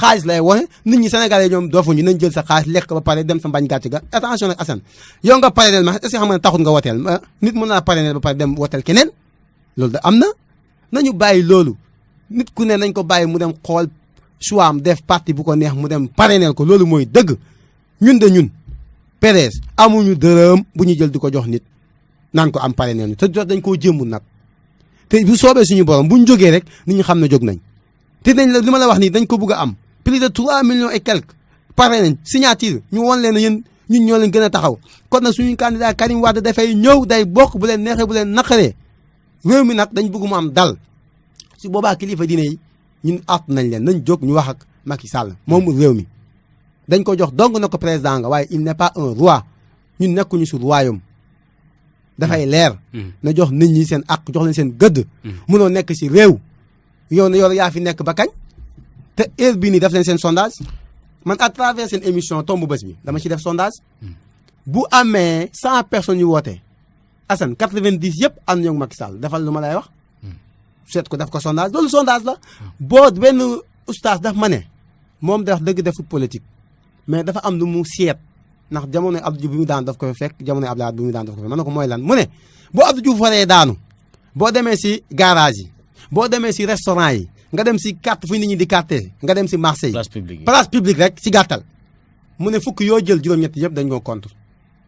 xaalis lay wone nit ñi Sénégalais ñoom doofuñu nañ jël sa xaalis lekk ba pare dem sa mbañ gàcce ga attention nag Assane yow nga parrainel ma est-ce que xam nga taxut nga woteel nit mën naa parrainel ba pare dem woteel keneen loolu da am na nañu bàyyi loolu nit ku ne nañ ko bàyyi mu dem xool choix am def parti bu ko neex mu dem parrainel ko loolu mooy dëgg ñun PDS amuñu dërëm bu ñu jël di ko jox nit naan ko am parrainel ñu te dañ koo jéemul nag te bu soobee suñu borom bu ñu jógee rek nit ñi xam ne jóg nañ te dañ la li ma la wax nii dañ ko bëgg a am plus de 3 millions et quelques pare nañ signature ñu won leen ne yéen ñun ñoo leen gën a taxaw kon nag suñu candidat Karim Wade dafay ñëw day bokk bu leen neexee bu leen naqaree réew mi nag dañ bëgg mu am dal si boobaa kilifa diine yi ñun at nañ leen nañ jóg ñu wax ak Macky Sall moom réew mi dañ ko jox dong na ko président nga waaye il n'est pas un roi ñun nekkuñu su royaume dafay leer na jox nit ñi seen àq jox leen seen gëdd mënoo nekk si réew yow na yow yaa fi nekk ba kañ te heure bii nii def leen seen sondage man à travers seen émission tombu bés bi dama ci def sondage bu amee 100 personnes yu woote Assane 90 yëpp am nañu Macky Sall defal lu ma lay wax seet ko def ko sondage loolu sondage la boo benn oustaz daf ma ne moom da wax dëgg defut politique mais dafa am lu mu seet ndax jamono Abdou Diouf bi mu daan daf ko fekk jamono Abdoulaye bi mu daan daf ko fekk man ne ko mooy lan mu ne boo Abdou Diouf waree daanu boo demee si garage yi boo demee si restaurant yi nga dem si carte fu nit ñi di carte nga dem si marché yi place publique rek si gàttal mu ne fukk yoo jël juróom-ñett yëpp dañ ko contre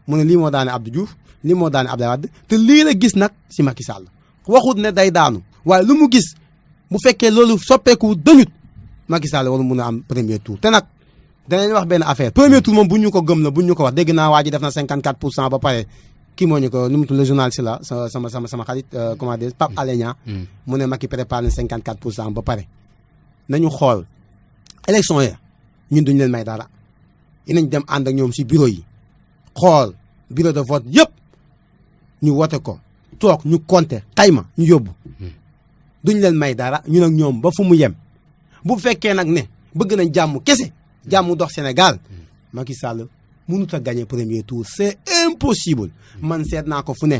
mu ne lii moo daane Abdou Diouf lii moo daane Abdoulaye Wade te lii la gis nag si Macky Sall waxut ne day daanu waaye lu mu gis bu fekkee loolu soppeeku dañut Macky Sall waru mun a am premier tour te nag danañ wax benn affaire premier tour moom bu ñu ko gëm la bu ñu ko wax dégg naa waa ji def na 54% ba pare kii moo ñu ko nu mu tudd le journal si la sama xarit comment dire Pape Alé Niang mu ne Macky préparé na 54% ba pare nañu xool élection ya ñun duñu leen may dara dinañ dem ànd ak ñoom si bureau yi xool bureau de vote yëpp ñu wote ko toog ñu compter xayma ñu yóbbu duñ leen may dara ñun ak ñoom ba fu mu yem bu fekkee nag ne bëgg nañ jàmm kese jàmm dox Sénégal Macky Sall mënut a gagner premier tour c'est impossible man seet naa ko fu ne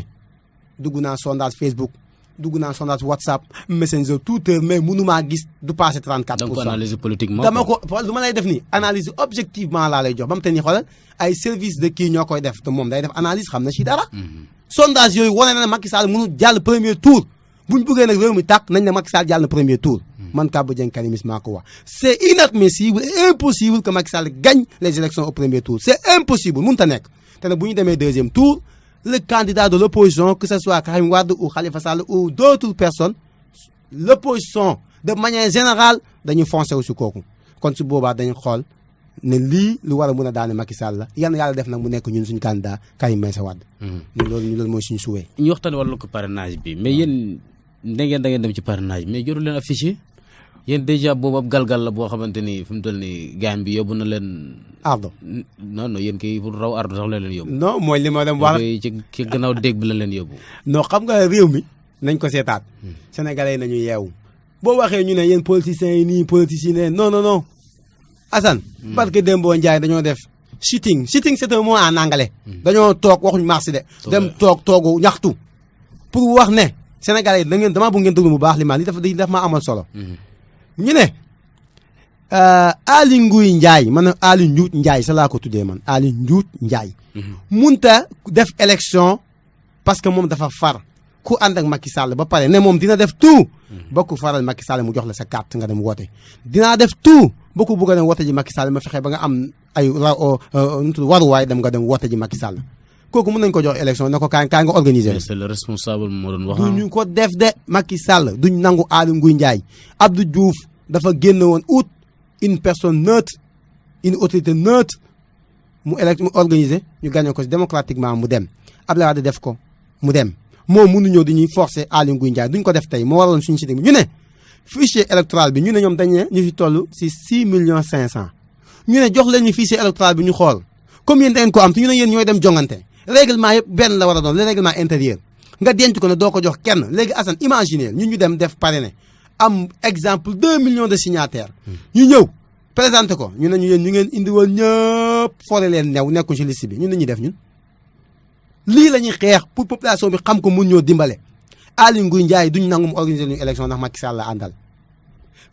dugg naa sondage Facebook dugg naa sondage WhatsApp Messenger Twitter mais mënumaa gis du passé 34%. donc analyse politiquement dama ko lu ma lay def nii analyse objectivement laa lay jox ba mu te ni xoolal ay service de kii ñoo koy def te moom day def analyse xam na ci dara. sondage yooyu wane na ne Macky Sall mënul jàll premier tour buñ bëggee nag réew mi tàkk nañ ne Macky Sall jàll na premier tour. man Kaba Dieng Karimis maa ko wax c'est inadmissible et impossible que Macky Sall gagne les élections au premier tour c'est impossible mënut a nekk te nag bu ñu demee deuxième tour le candidat de l'opposition que ce soit Karim Wade ou Khalifa Sall ou d'autres personnes l'opposition de manière générale dañuy foncé wu si kooku kon si boobaa dañu xool ne lii lu war a mën a daane Macky Sall la yan yàlla def nag mu nekk ñun suñu candidat Karim Meïssa Wade. loolu mooy suñu suwee. ñu waxtaan wàllu ko parrainage bi mais yéen da ngeen dem ci parrainage mais jotul leen affiché yéen déjà boobu ab galgal la boo xamante ni fi mu toll nii gaañ bi yóbbu na leen. ardo non yéen kay pour raw ardo sax la leen yóbbu. non mooy li ma dem wax ci gannaaw dégg bi la leen yóbbu. non xam nga réew mi nañ ko seetaat. sénégalais nañu yeewu. boo waxee ñu ne yéen politiciens yi nii politiciens yi non Assane. parce que Dembo Ndiaye dañoo def sitting c'est un mot en anglais. dañoo toog waxuñu marché de. dem toogu ñaxtu. pour wax ne sénégalais da ngeen damaa bëgg ngeen déglu bu baax li daf maa amal solo. ñu ne Aly Ngouille Ndiaye man Aly Ngouille Ndiaye sa laa ko tuddee man Aly Ngouille Ndiaye. munta def élection parce que moom dafa far ku ànd ak Macky Sall ba pare ne moom dina def tout. ba ku faral Macky Sall mu jox la sa carte nga dem woote. dinaa def tout ba ku bëgg a dem woote ji Macky Sall ma fexe ba nga am ay waruwaay dem nga dem woote ji Macky Sall kooku mën nañu ko jox élection ne ko kaay nga organiser. mais c'est le responsable moo doon wax. duñu ko def de Macky Sall duñ nangu Aly Ngouille Ndiaye Abdou Diouf dafa génn woon ut une personne neutre une autorité neutre mu organiser ñu gagné ko démocratiquement mu dem Abdoulaye Wade def ko mu dem moom mënuñoo di ñuy forcer Aly Ngouille Ndiaye duñ ko def tey moo waraloon suñu site bi ñu ne fichier électoral bi ñu ne ñoom dañ ne ñu fi toll si 6,5 millions ñu ne jox leen ñu fichier électoral bi ñu xool comme yéen da ngeen ko am te ñu ne yéen ñooy dem jongante règlement yëpp benn la war a doon le règlement intérieur nga denc ko ne doo ko jox kenn léegi Assane imaginer ñun ñu dem def parrainé am exemple 2 millions de signataires ñu ñëw présenté ko ñu ne ñu yéen ñu ngeen indi woon ñëpp foole leen new nekkuñ ci liste bi ñun nañuy def ñun lii la ñuy xeex pour population bi xam ko mun ñoo dimbale Aly Ngouille Ndiaye duñ nangu mu organiser ñu élection ndax Macky Sall la àndal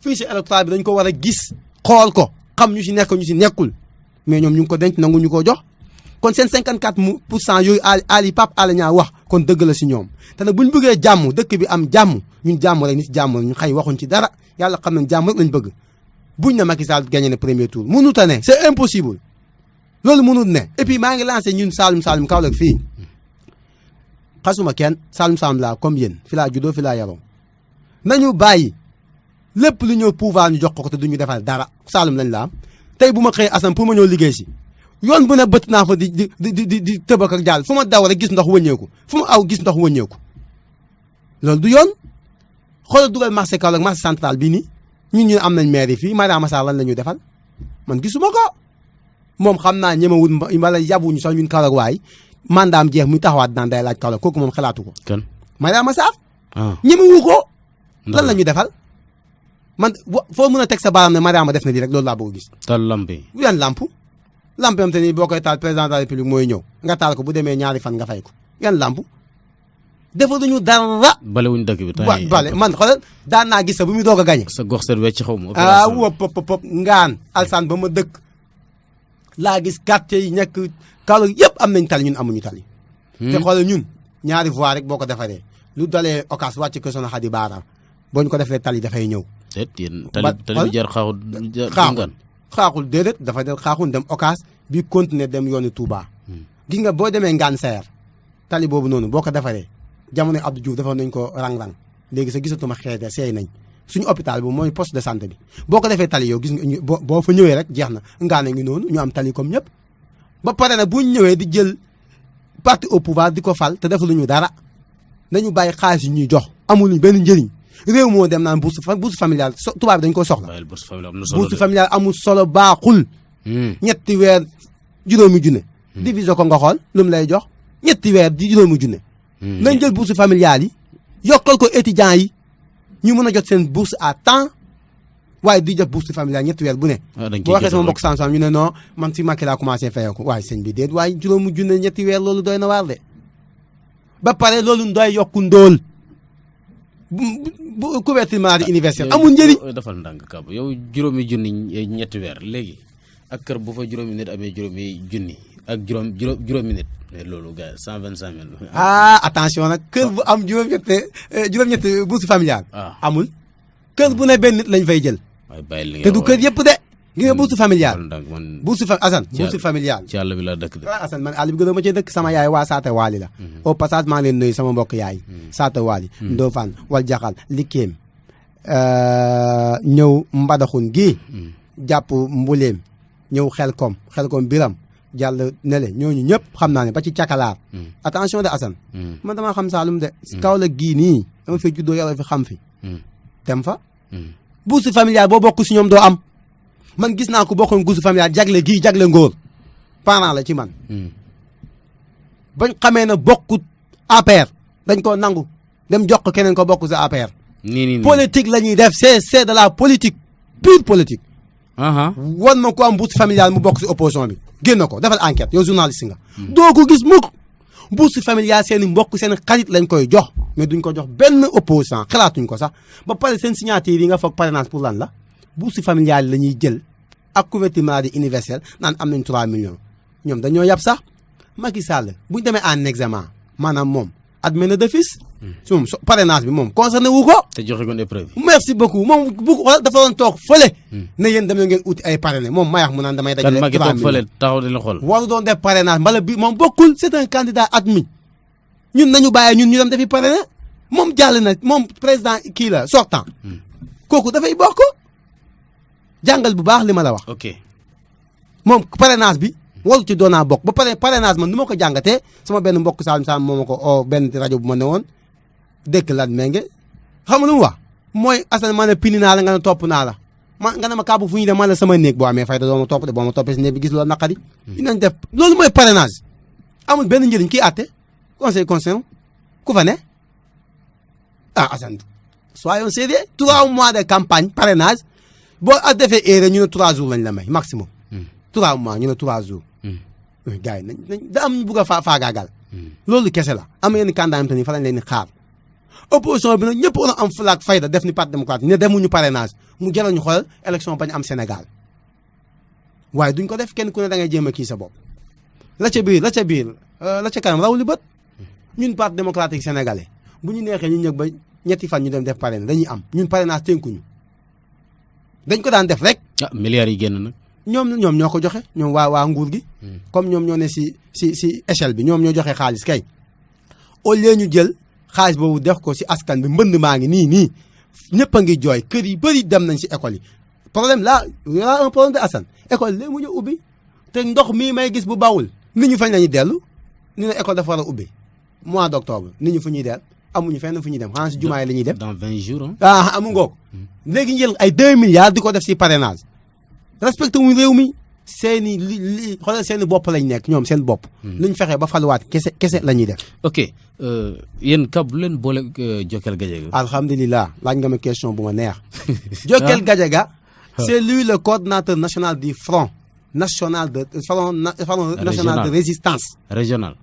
fichier électoral bi dañ ko war a gis xool ko xam ñu si nekk ñu si nekkul mais ñoom ñu ngi ko denc nangu ñu ko jox kon seen 54% yooyu Ali Pape Alé Niang wax kon dëgg la si ñoom te nag bu ñu bëggee jàmm dëkk bi am jàmm ñun jàmm rek ni si jàmm ñu xëy waxuñ ci dara yàlla xam nañ jàmm rek lañ bëgg buñ na Macky Sall gagné na premier tour mënut a ne c'est impossible loolu mënut ne et puis maa ngi lancé ñun Saloum Kaolack fii xasuma kenn Saloum laa comme yéen fi laa juddoo fi laa yaroo nañu bàyyi lépp lu ñëw pouvoir ñu jox ko te duñu defal dara Saloum lañ la am tey bu ma xëyee Assane pour ma ñëw liggéey si yoon bu ne bët naa fa di tëbak ak jàll fu ma daw rek gis ndox wëññeeku fu ma aw gis ndox wëññeeku loolu du yoon xoolal dugal marché Kaolack marché central bii nii ñun ñu am nañ maire yi fii Mariama Sarr lan la ñuy defal man gisuma ko moom xam naa ñemewul mbala yabuñu sax ñun Kaolack waay mandaam jeex muy taxawaat naan day laaj Kaolack kooku moom xalaatu ko. kan Mariama Sarr. ah ñemewu ko. lan la ñu defal man foo mën a teg sa baaraam ne Mariama def na lii rek loolu laa bëgg a gis. tal lamp yi. yan lamp yam te ni boo koy taal président de la république mooy ñëw nga taal ko bu demee ñaari fan nga fay ko yan lamp defaluñu dara. balewuñ dëkk bi. bale man xoolal daan naa gis sa bu muy doog a gañe. sa gox seet wecc xaw ma. wop ngaan alsaan ba ma dëkk laa gis quartier yi nekk Kaolack yëpp am nañ tali ñun amuñu tali. te xoolal ñun ñaari voie rek boo ko defaree lu dalee occas wàcc ko Soxna Xadi Baara boo ñu ko defee tali dafay ñëw. déet yéen tali bi jar xaaxul. xaaxul déedéet dafa del xaaxul dem occas bi continuer dem yoonu Touba. gis nga boo demee ngaan seer tali boobu noonu boo ko defaree jamono Abdou Diouf defoon nañ ko rang-rang léegi sa gisatuma xeete seey nañ suñu hôpital bi mooy poste de santé bi boo ko defee tali yow gis nga boo fa ñëwee rek jeex na ngaane ngi noonu ñu am tali comme ñëpp ba pare nag bu ñu ñëwee di jël parti au pouvoir di ko fal te defaluñu dara nañu bàyyi xaalis yi ñuy jox amuluñ benn njëriñ réew moo dem naan bourse familiale tubaab bi dañ ko soxla. bourse familiale amul solo baaxul. ñetti weer juróomi junne. diviser ko nga xool lu mu lay jox ñetti weer di juróomi junne. nañ jël bourse familiale yi yokkal ko étudiants yi ñu mën a jot seen bourse à temps waaye di def bourse familiale ñetti weer bu ne. boo waxee sama mbokk Samsam ñu ne non man si Macky laa commencé fayoo ko waaye sëñ bi déet waaye juróomi junne ñetti weer loolu doy na waar de. ba pare loolu doy yokku ndóol bu couverture maladie universelle amul njëriñ. dafal ndànk kàbb yow juróomi junni ñetti weer léegi ak kër bu fa juróomi nit amee juróomi junni ak juróomi nit mais loolu gars 125 000. Attention nag kër bu am juróom-ñetti bourse familiale. amul kër bu ne benn nit lañ fay jël. waaye bàyyi li te du kër yëpp de. gi nga bourse familiale. man bourse familiale. ci àll bi la dëkk de. Assane man àll bi gën a ma cee dëkk sama yaay waa Saata Waali la. au passage maa ngi leen nuyu sama mbokk yaay. Saata Waali. Ndofane wal jaxal Likkeem ñëw Mbadaxun gii. jàpp Mbuleem ñëw Xelkom Biram jàll nele ñooñu ñëpp xam naa ne ba ci cakalaar. attention de Assane. man damaa xam Saalum de. Kaolack gii nii dama fi juddoo yàlla fi xam fi. dem fa. bourse familiale boo bokk si ñoom doo am. man gis naa ko bokkoon bourse familiale jagle gii jagle ngóor parent la ci man. bañ xamee ne bokkut APR dañ ko nangu dem jox ko keneen ko bokk sa APR. nii politique la ñuy def c'est de la politique pure politique. wan ma ko am bourse familiale mu bokk si opposition bi génn ko defal enquête yow journaliste nga. doo ko gis mukk bourse familiale seen i mbokk seen xarit lañ koy jox mais duñ ko jox benn opposant xalaatuñ ko sax ba pare seen signature yi nga foog parrainage pour lan la bourse familiale la ñuy jël ak couverture maladie universelle naan am nañ 3 millions ñoom dañoo yab sax Macky Sall buñ demee en examen maanaam moom admis d'office. moom parrainage bi moom concerné wu ko. te joxe ko épreuve. merci beaucoup moom dafa doon toog fële. ne yéen dem ngeen uti ay parrainé moom mayax mu naan damay. dajale 3 millions kan Macky toog fële taxaw di la xool. waru doon def parrainage mbala bi moom bokkul c'est un candidat admis ñun nañu bàyyi ñun ñu dem defi parrainé moom jàll na moom président kii la sortant. kooku dafay bokk jàngal bu baax li ma la wax. ok moom parrainage bi. waru ci doonaa bokk ba pare parrainage man nu ma ko jàngatee sama benn mbokk Saalum moo ma ko oo benn rajo bu ma ne woon dëkk lan ménge xam nga lu mu wax mooy Assane ma ne pini naa la nga ne topp naa la nga ne ma kàbb fu ñu dem ma ne sama néeg boo amee fayda doo ma topp de boo ma toppee si néeg bi gis loolu naqari. dinañ def loolu mooy parrainage amul benn njëriñ kii àtte conseil constitutionnel ku fa ne Assane soyons sérieux 3 mois de campagne parrainage boo defee erreur ñu ne 3 jours lañ la may maximum 3 mois ñu ne 3 jours. gars yi nañ da am ñu bugg a faagaagal. loolu kese la am yenn candidat yi tamit fa lañ leen di xaar opposition bi nag ñëpp war a am fulaak fayda def ni parti démocratique ne demuñu parrainage mu jaral ñu xoolal élection bañ am Sénégal waaye duñ ko def kenn ku ne da ngay jéem a kii sa bopp. la ca biir la ca kanam raw li bët ñun parti démocratique sénégalais bu ñu neexee ñu ñëg ba ñetti fan ñu dem def parrainage dañuy am ñun parrainage tënkuñu dañ ko daan def rek. milliards yi génn nag. ñoom ñoo ko joxe ñoom waa nguur gi. comme ñoom ñoo ne si échelle bi ñoom ñoo joxe xaalis kay. au lieu ñu jël xaalis boobu def ko si askan bi mbënd maa ngi nii ñëpp a ngi jooy kër yi bëri dem nañ si école yi. problème là y a un problème de Assane école léegi mu ñu ubbi te ndox mii may gis bu bawul nit ñu fañ la ñuy dellu ñu ne école dafa war a ubbi mois d'octobre nit ñu fu ñuy del amuñu fenn fu ñuy dem xanaa si jumaa yi la ñuy dem. dans 20 jours. amu ngoog léegi ñu jël ay 2 milliards di ko def si parrainage. respecté wuñ réew mi seeni li xoolal seeni bopp lañ nekk ñoom seen bopp. luñ fexe ba faluwaat kese la ñuy def. ok yéen kab lu leen boole Jokal Gadiaga. alhamdulilah laaj nga ma question bu ma neex. Jokal Gadiaga c'est lui le coordinateur national du front national de national de résistance. régional.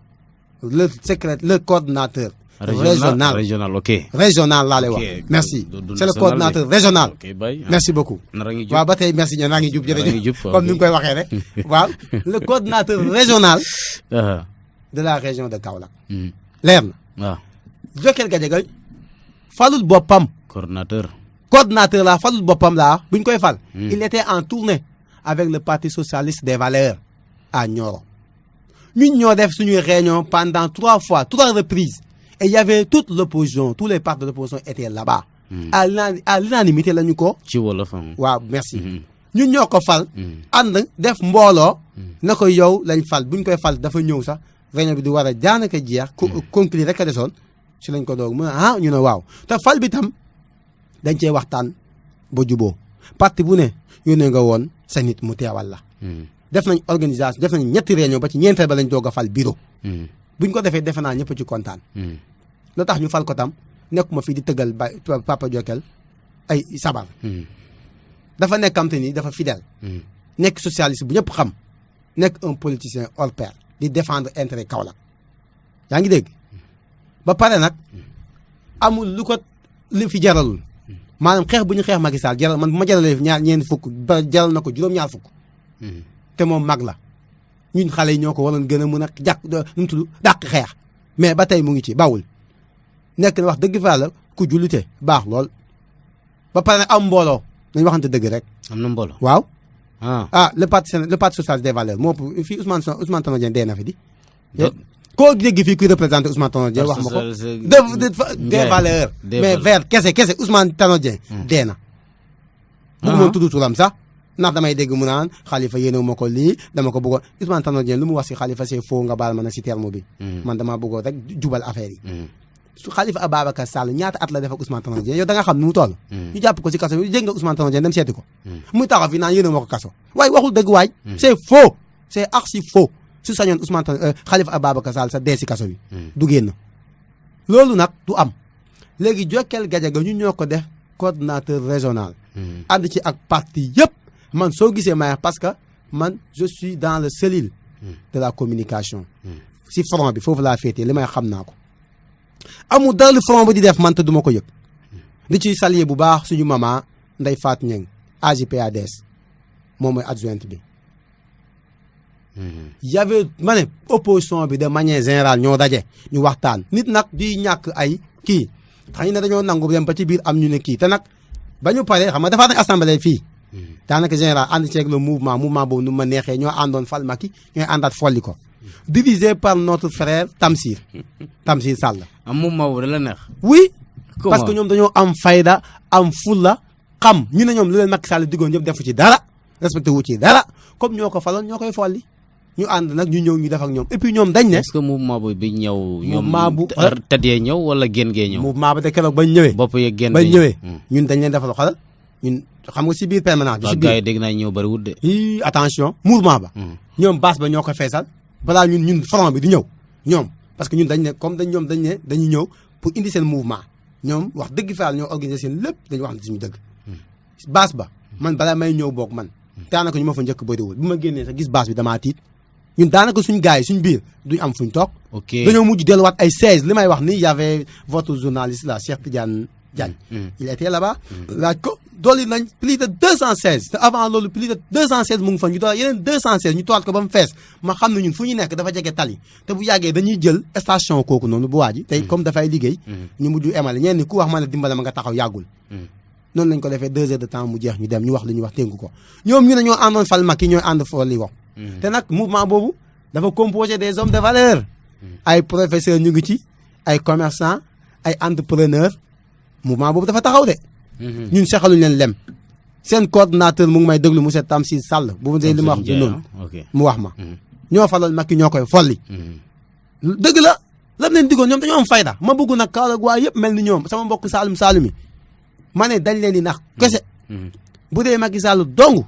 le coordinateur. régional ok. régional laa lay wax. merci c'est le coordinateur régional. merci beaucoup. waaw ba tey merci ñoom naa ngi jub jërëjëf comme ni nga koy waxee rek. waaw le coordinateur régional. de la région de Kaolack. leer na. waaw. Jokal Gadiaga falul boppam. coordinateur la falul boppam laa bu ñu koy fal. il était en tournée avec le parti socialiste des valeurs à Nioro. ñun ñoo def suñuy réunion pendant 3 reprises. Et il y avait toute l'opposition, tous les partis de l'opposition étaient là-bas. À l'unanimité la ñu ko. ci wolof. waaw merci. ñun ñoo ko fal. ànd def mbooloo. na ko yow lañ fal bu ñu koy fal dafa ñëw sax réunion bi di war a daanaka jeex. conclure rek a desoon si lañ ko doog mu ne ñu ne waaw te fal bi tam dañ cee waxtaan ba juboo parti bu ne yónnee nga woon sa nit mu teewal la. def nañ organisation def nañ 3 réunion ba ci ñeenteel ba lañ doog a fal bureau. buñ ko defee defe naa ñëpp ci kontaan. lu tax ñu fal ko tam nekkuma fii di tëggal Papa Jokal ay sabar. dafa nekkamte ni dafa fidèle. nekk socialiste bu ñëpp xam. nekk un politicien hors pair di défendre intérêt Kaolack. yaa ngi dégg ba pare nag amul lu ko li fi jaralul. maanaam xeex bu ñu xeex Macky Sall jaral man bu ma jaralee ñeent fukk ba jaral na ko juróom-ñaar fukk. te moom mag la. ñun xale yi ñoo ko waroon gën a mën a nu mu tudd dàq xeex mais ba tey mu ngi ci bawul nekk na wax dëgg fa la ku jullite baax lool ba pare nag am mbooloo nañu waxante dëgg rek. am na mbooloo waaw. le parti social des valeurs moo fii Ousmane Tanor Dieng dee na fi di. koo dégg fii kuy représenté Ousmane Tanor Dieng wax ma ko. des valeurs. mais vert kese Ousmane Tanor Dieng dee na. bu ma tudd turam sax. ndax damay dégg mu naan Khalifa yéene ma ko lii dama ko bëggoon Ousmane Tanor Dieng lu mu wax si Khalifa c'est faux nga baal ma na si terme bi. man damaa bëggoon rek jubal affaire yi. su Khalifa Ababacar Sall ñaata at la def ak Ousmane Tanor Dieng yow da nga xam nu mu toll. ñu jàpp ko si kaso bi dégg nga Ousmane Tanor Dieng dem seeti ko. muy taxaw fi naan yéene ma ko kaso waaye waxul dëgg waay. c'est faux c'est archi faux su sañoon Ousmane Tanor Khalifa Ababacar Sall sa dee si kaso bi. du génn loolu nag du am léegi Jokal Gadiaga ñu ñoo ko def coordinateur régional. ànd ci ak parti yëpp. man soo gisee may parce que man je suis dans le cellule de la communication. si front bi foofu laa féetee li may xam naa ko. amul dara lu front bi di def man te duma ko yëg. di ci saluer bu baax suñu maman Ndeye Fatou Niang AJ/PADS moom mooy adjointe bi. y avait ma ne opposition bi de manière générale ñoo daje ñu waxtaan nit nag di ñàkk ay kii xam ne dañoo nangu dem ba ci biir am ñu ne kii te nag ba ñu paree xam nga dafa nañ assemblée fii. daanaka général ànd ceeg le mouvement boobu nu ma neexee ñoo àndoon fal Macky ñooy àndaat folli ko divisé par notre frère Tamsir Sall. am mouvement boobu da la neex. oui parce que ñoom dañoo am fayda am fulla xam ñu ne ñoom lu leen Macky Sall diggoon ñëpp defu ci dara respecté wu ci dara comme ñoo ko faloon ñoo koy folli ñu ànd nag ñu ñëw ñu def ak ñoom et puis ñoom dañ ne. est-ce que mouvement boobu bi ñëw. mouvement bu tëddee ñëw wala génn gee ñëw. mouvement ba te keroog bañ ñëwee. bopp yeeg génn bañ ñëwee ñun dañ leen defal xolal ñun xam nga si biir permanence bi si biir gars yi dégg naa ñëw bëri wut de. attention mouvement ba. ñoom base ba ñoo ko feesal balaa ñun front bi di ñëw ñoom parce que ñun dañ ne comme ñoom dañ ne dañuy ñëw pour indi seen mouvement ñoom wax dëgg fa ñoo organiser seen lépp dañu wax ne suñu dëgg. base ba man balaa may ñëw boog man daanaka ñu ma fa njëkk bëriwul bu ma génnee sax gis base bi damaa tiit ñun daanaka suñ gars yi suñ biir duñ am fuñ toog. ok dañoo mujj delluwaat ay 16 li may wax ni y avait votre journaliste là Cheikh Tidiane Diagne. il était là-bas. laaj ko dolli nañ plus de 216 te avant loolu plus de 216 mu ngi fa ñu doon yeneen 216 ñu toog ko ba mu fees ma xam ne ñun fu ñu nekk dafa jege tali te bu yàggee dañuy jël station kooku noonu bu waaji tey comme dafay liggéey. ñu mujj emale ñenn ni ku wax ma ne dimbale ma nga taxaw yàggul. noonu lañ ko defee 2 heures de temps mu jeex ñu dem ñu wax li ñuy wax tënk ko ñoom ñu ne ñoo àndoon fal Macky ñooy ànd folli ko. te nag mouvement boobu dafa composé des hommes de valeur. ay professeurs ñu ngi ci ay commerçants ay entrepreneurs mouvement boobu dafa taxaw de. ñun sexaluñ leen lem. seen coordonnateur mu ngi may déglu monsieur Tamsir Sall bu ma dee li ma wax du noonu mu wax ma. ñoo falal Macky ñoo koy folli. dëgg la lam leen diggoon ñoom dañoo am fayda ma bëgg nag Kaolack waa yëpp mel ni ñoom sama mbokk Saalum yi ma ne dañ leen di nax kese. bu dee Macky Sall dong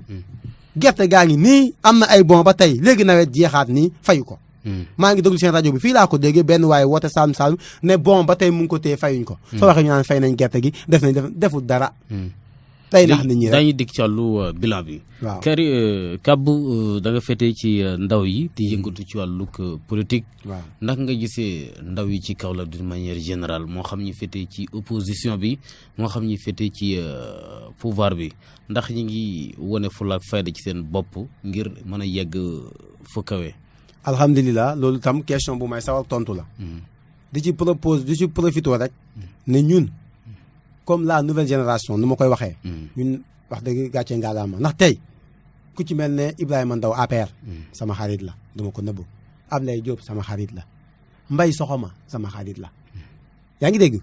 gerte gaa ngi nii am na ay bon ba tey léegi nawet jeexaat nii fayu ko. maa ngi déglu seen rajo bi fii laa ko déggee benn waaye woote Saalum ne bon ba tey mu ngi ko téye fayuñ ko. soo waxee ñu naan fay nañ gerte gi deful dara. tey nax nit ñi rek dañuy dikk ci wàllu bilan bi. waaw Kabou da nga féetee ci ndaw yi di yëngatu ci wàllug politique. waaw ndax nga gisee ndaw yi ci Kaolack d'une manière générale moo xam ñi féetee ci opposition bi moo xam ñi féetee ci pouvoir bi ndax ñi ngi wane fulla ak fayda ci seen bopp ngir mën a yegg fu kawe. alhamdulilah loolu tam question bu may sawar tontu la. di ci profité rek. ne ñun comme la nouvelle génération nu ma koy waxee. ñun wax dëgg gàcce ngalaama ndax tey ku ci mel ne Ibrahima Ndaw APR. sama xarit la duma ko nëbbu. Ablaye Diop sama xarit la. Mbaye Soxoma sama xarit la. yaa ngi dégg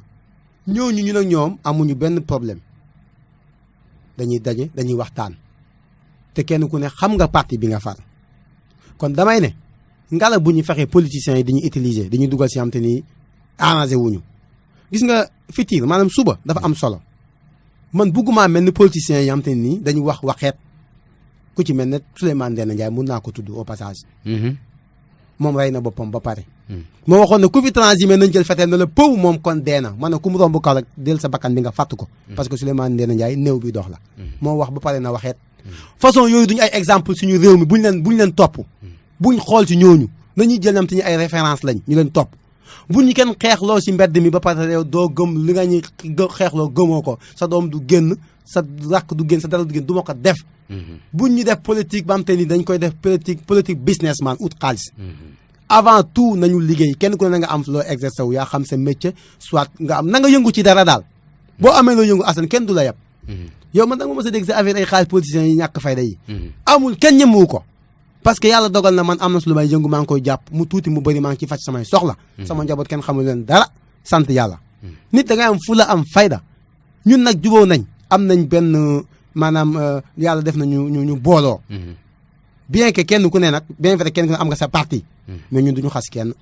ñooñu ñun ak ñoom amuñu benn problème dañuy daje dañuy waxtaan te kenn ku ne xam nga parti bi nga far kon damay ne. ngala bu ñu fexee politiciens yi dañuy utiliser dañuy dugal si xam te ni arrangé wuñu gis nga futur maanaam suba dafa am solo man bugguma mel ni politiciens yi xam te ni dañuy wax waxeet ku ci mel ne Souleymane Ndéné Ndiaye mun naa ko tudd au passage. moom rey na boppam ba pare. moo waxoon ne ku fi transhumé nañ jël fetel na la pëw moom kon dee na ma ne ku mu romb kaw rek del sa bakkan bi nga fàtt ko. parce que Souleymane Ndéné Ndiaye néew bi dox la. moo wax ba pare na waxeet. façon yooyu duñu ay exemple suñu réew mi buñ leen topp. buñ xool ci ñooñu nañuy jël am te ñu ay référence lañ ñu leen topp buñ ñu kenn xeexloo ci mbedd mi ba pare yow doo gëm li nga ñuy xeexloo gëmoo ko sa doom du génn sa rakk du génn sa dara du génn du ma ko def. buñ ñu def politique ba am te ni dañ koy def politique businessman ut xaalis. avant tout nañu liggéey kenn ku ne na nga am loo exercer wu yaa xam sa métier soit nga am na nga yëngu ci dara daal boo amee loo yëngu asan kenn du la yab. yow man da nga mës a dégg sa affaire ay xaalis politiciens yi ñàkk fayda yi. amul kenn ñemewu ko. parce que yàlla dogal na man am na su lu may yëngu maa ngi koy jàpp mu tuuti mu bëri maa ngi ci faj samay soxla. sama njaboot kenn xamul leen dara sant yàlla. nit da ngay am fula am fayda ñun nag jubóo nañ am nañ benn maanaam yàlla def na ñu booloo. bien que kenn ku ne nag bien vrai kenn ku ne am nga sa parti. mais ñun duñu xas kenn.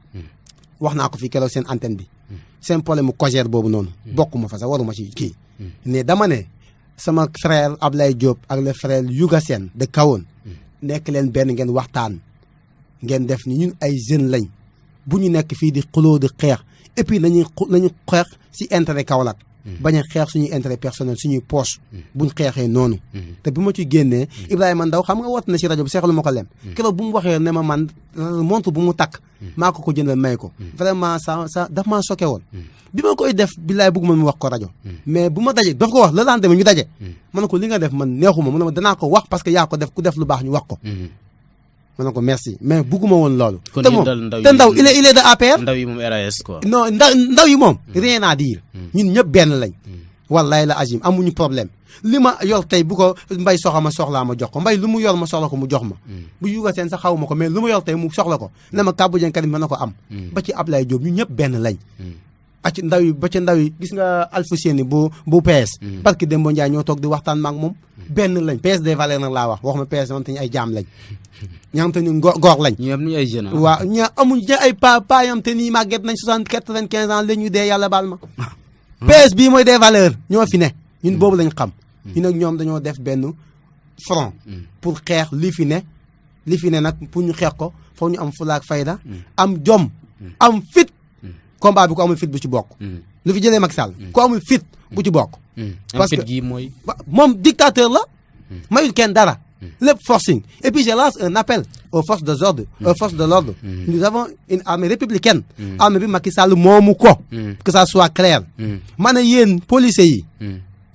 wax naa ko fii keroog seen antenne bi. seen problème mu cogère boobu noonu. bokkuma fa sax waruma ci kii. mais dama ne sama frère Ablaye Diop ak le frère Youga Sène de Kahone. nekk leen benn ngeen waxtaan ngeen def ni ñun ay jeunes lañ bu ñu nekk fii di xuloo di xeex et puis nañu xeex si intérêt Kaolack. bañ a xeex suñuy intérêt personnel suñuy poche. buñ xeexee noonu. te bi ma ci génnee Ibrahima Ndaw xam nga woote na si rajo bi seexalu ma ko lem. keroog bu mu waxee ne ma man montre bu mu takk. maa ko jëndal may ko. vraiment ça daf maa choqué woon. bi ma koy def billaay bëgg ma mu wax ko rajo. mais bu ma daje daf ko wax la daan demee ñu daje. ma ne ko li nga def man neexuma mu ne ma danaa ko wax parce que yaa ko def ku def lu baax ñu wax ko. ma ne ko merci mais bëgguma woon loolu. te moom te ndaw il est de APR. ndaw yi moom RAS quoi. non ndaw yi moom. rien à dire. ñun ñëpp benn lañ. wallaay la agim amuñu problème li ma yor tey bu ko Mbaye Soxama soxlaa ma jox ko Mbaye lu mu yor ma soxla ko mu jox ma. bu Youga Sène sax xaw ma ko mais lu ma yor tey mu soxla ko ne ma Kabou Dieng Karim mën na ko am. ba ci Ablaye Diop ñun ñëpp benn lañ. ak ci ndaw yi ba ca ndaw yi gis nga Alpha Séni bu PS. parce que Demba Ndiaye ñoo toog di waxtaan ma ak moom. benn lañ PS des valeurs nag laa wax ma PS wante ñu ay jaam lañ. ña xam te ni góor lañ. ñu am ñu ay jeunes. waaw amuñ ay pa yam te ni màgget nañ 75 ans la ñu dee yàlla baal ma. PS bii mooy des valeurs ñoo fi ne ñun boobu lañ xam. ñun ak ñoom dañoo def benn front. pour xeex li fi ne nag pour ñu xeex ko foog ñu am fulaak fayda. am jom am fit. combat bi ko amul fit bu ci bokk. lu fi jëlee Macky Sall ko amul fit bu ci bokk. parce que gi mooy. moom dictateur la. mayul kenn dara. lépp forcing et puis je lance un appel aux forces de l'ordre. Nous avons une armée républicaine. armée bi Macky Sall moomu ko. que ça soit clair. ma ne yéen policiers yi.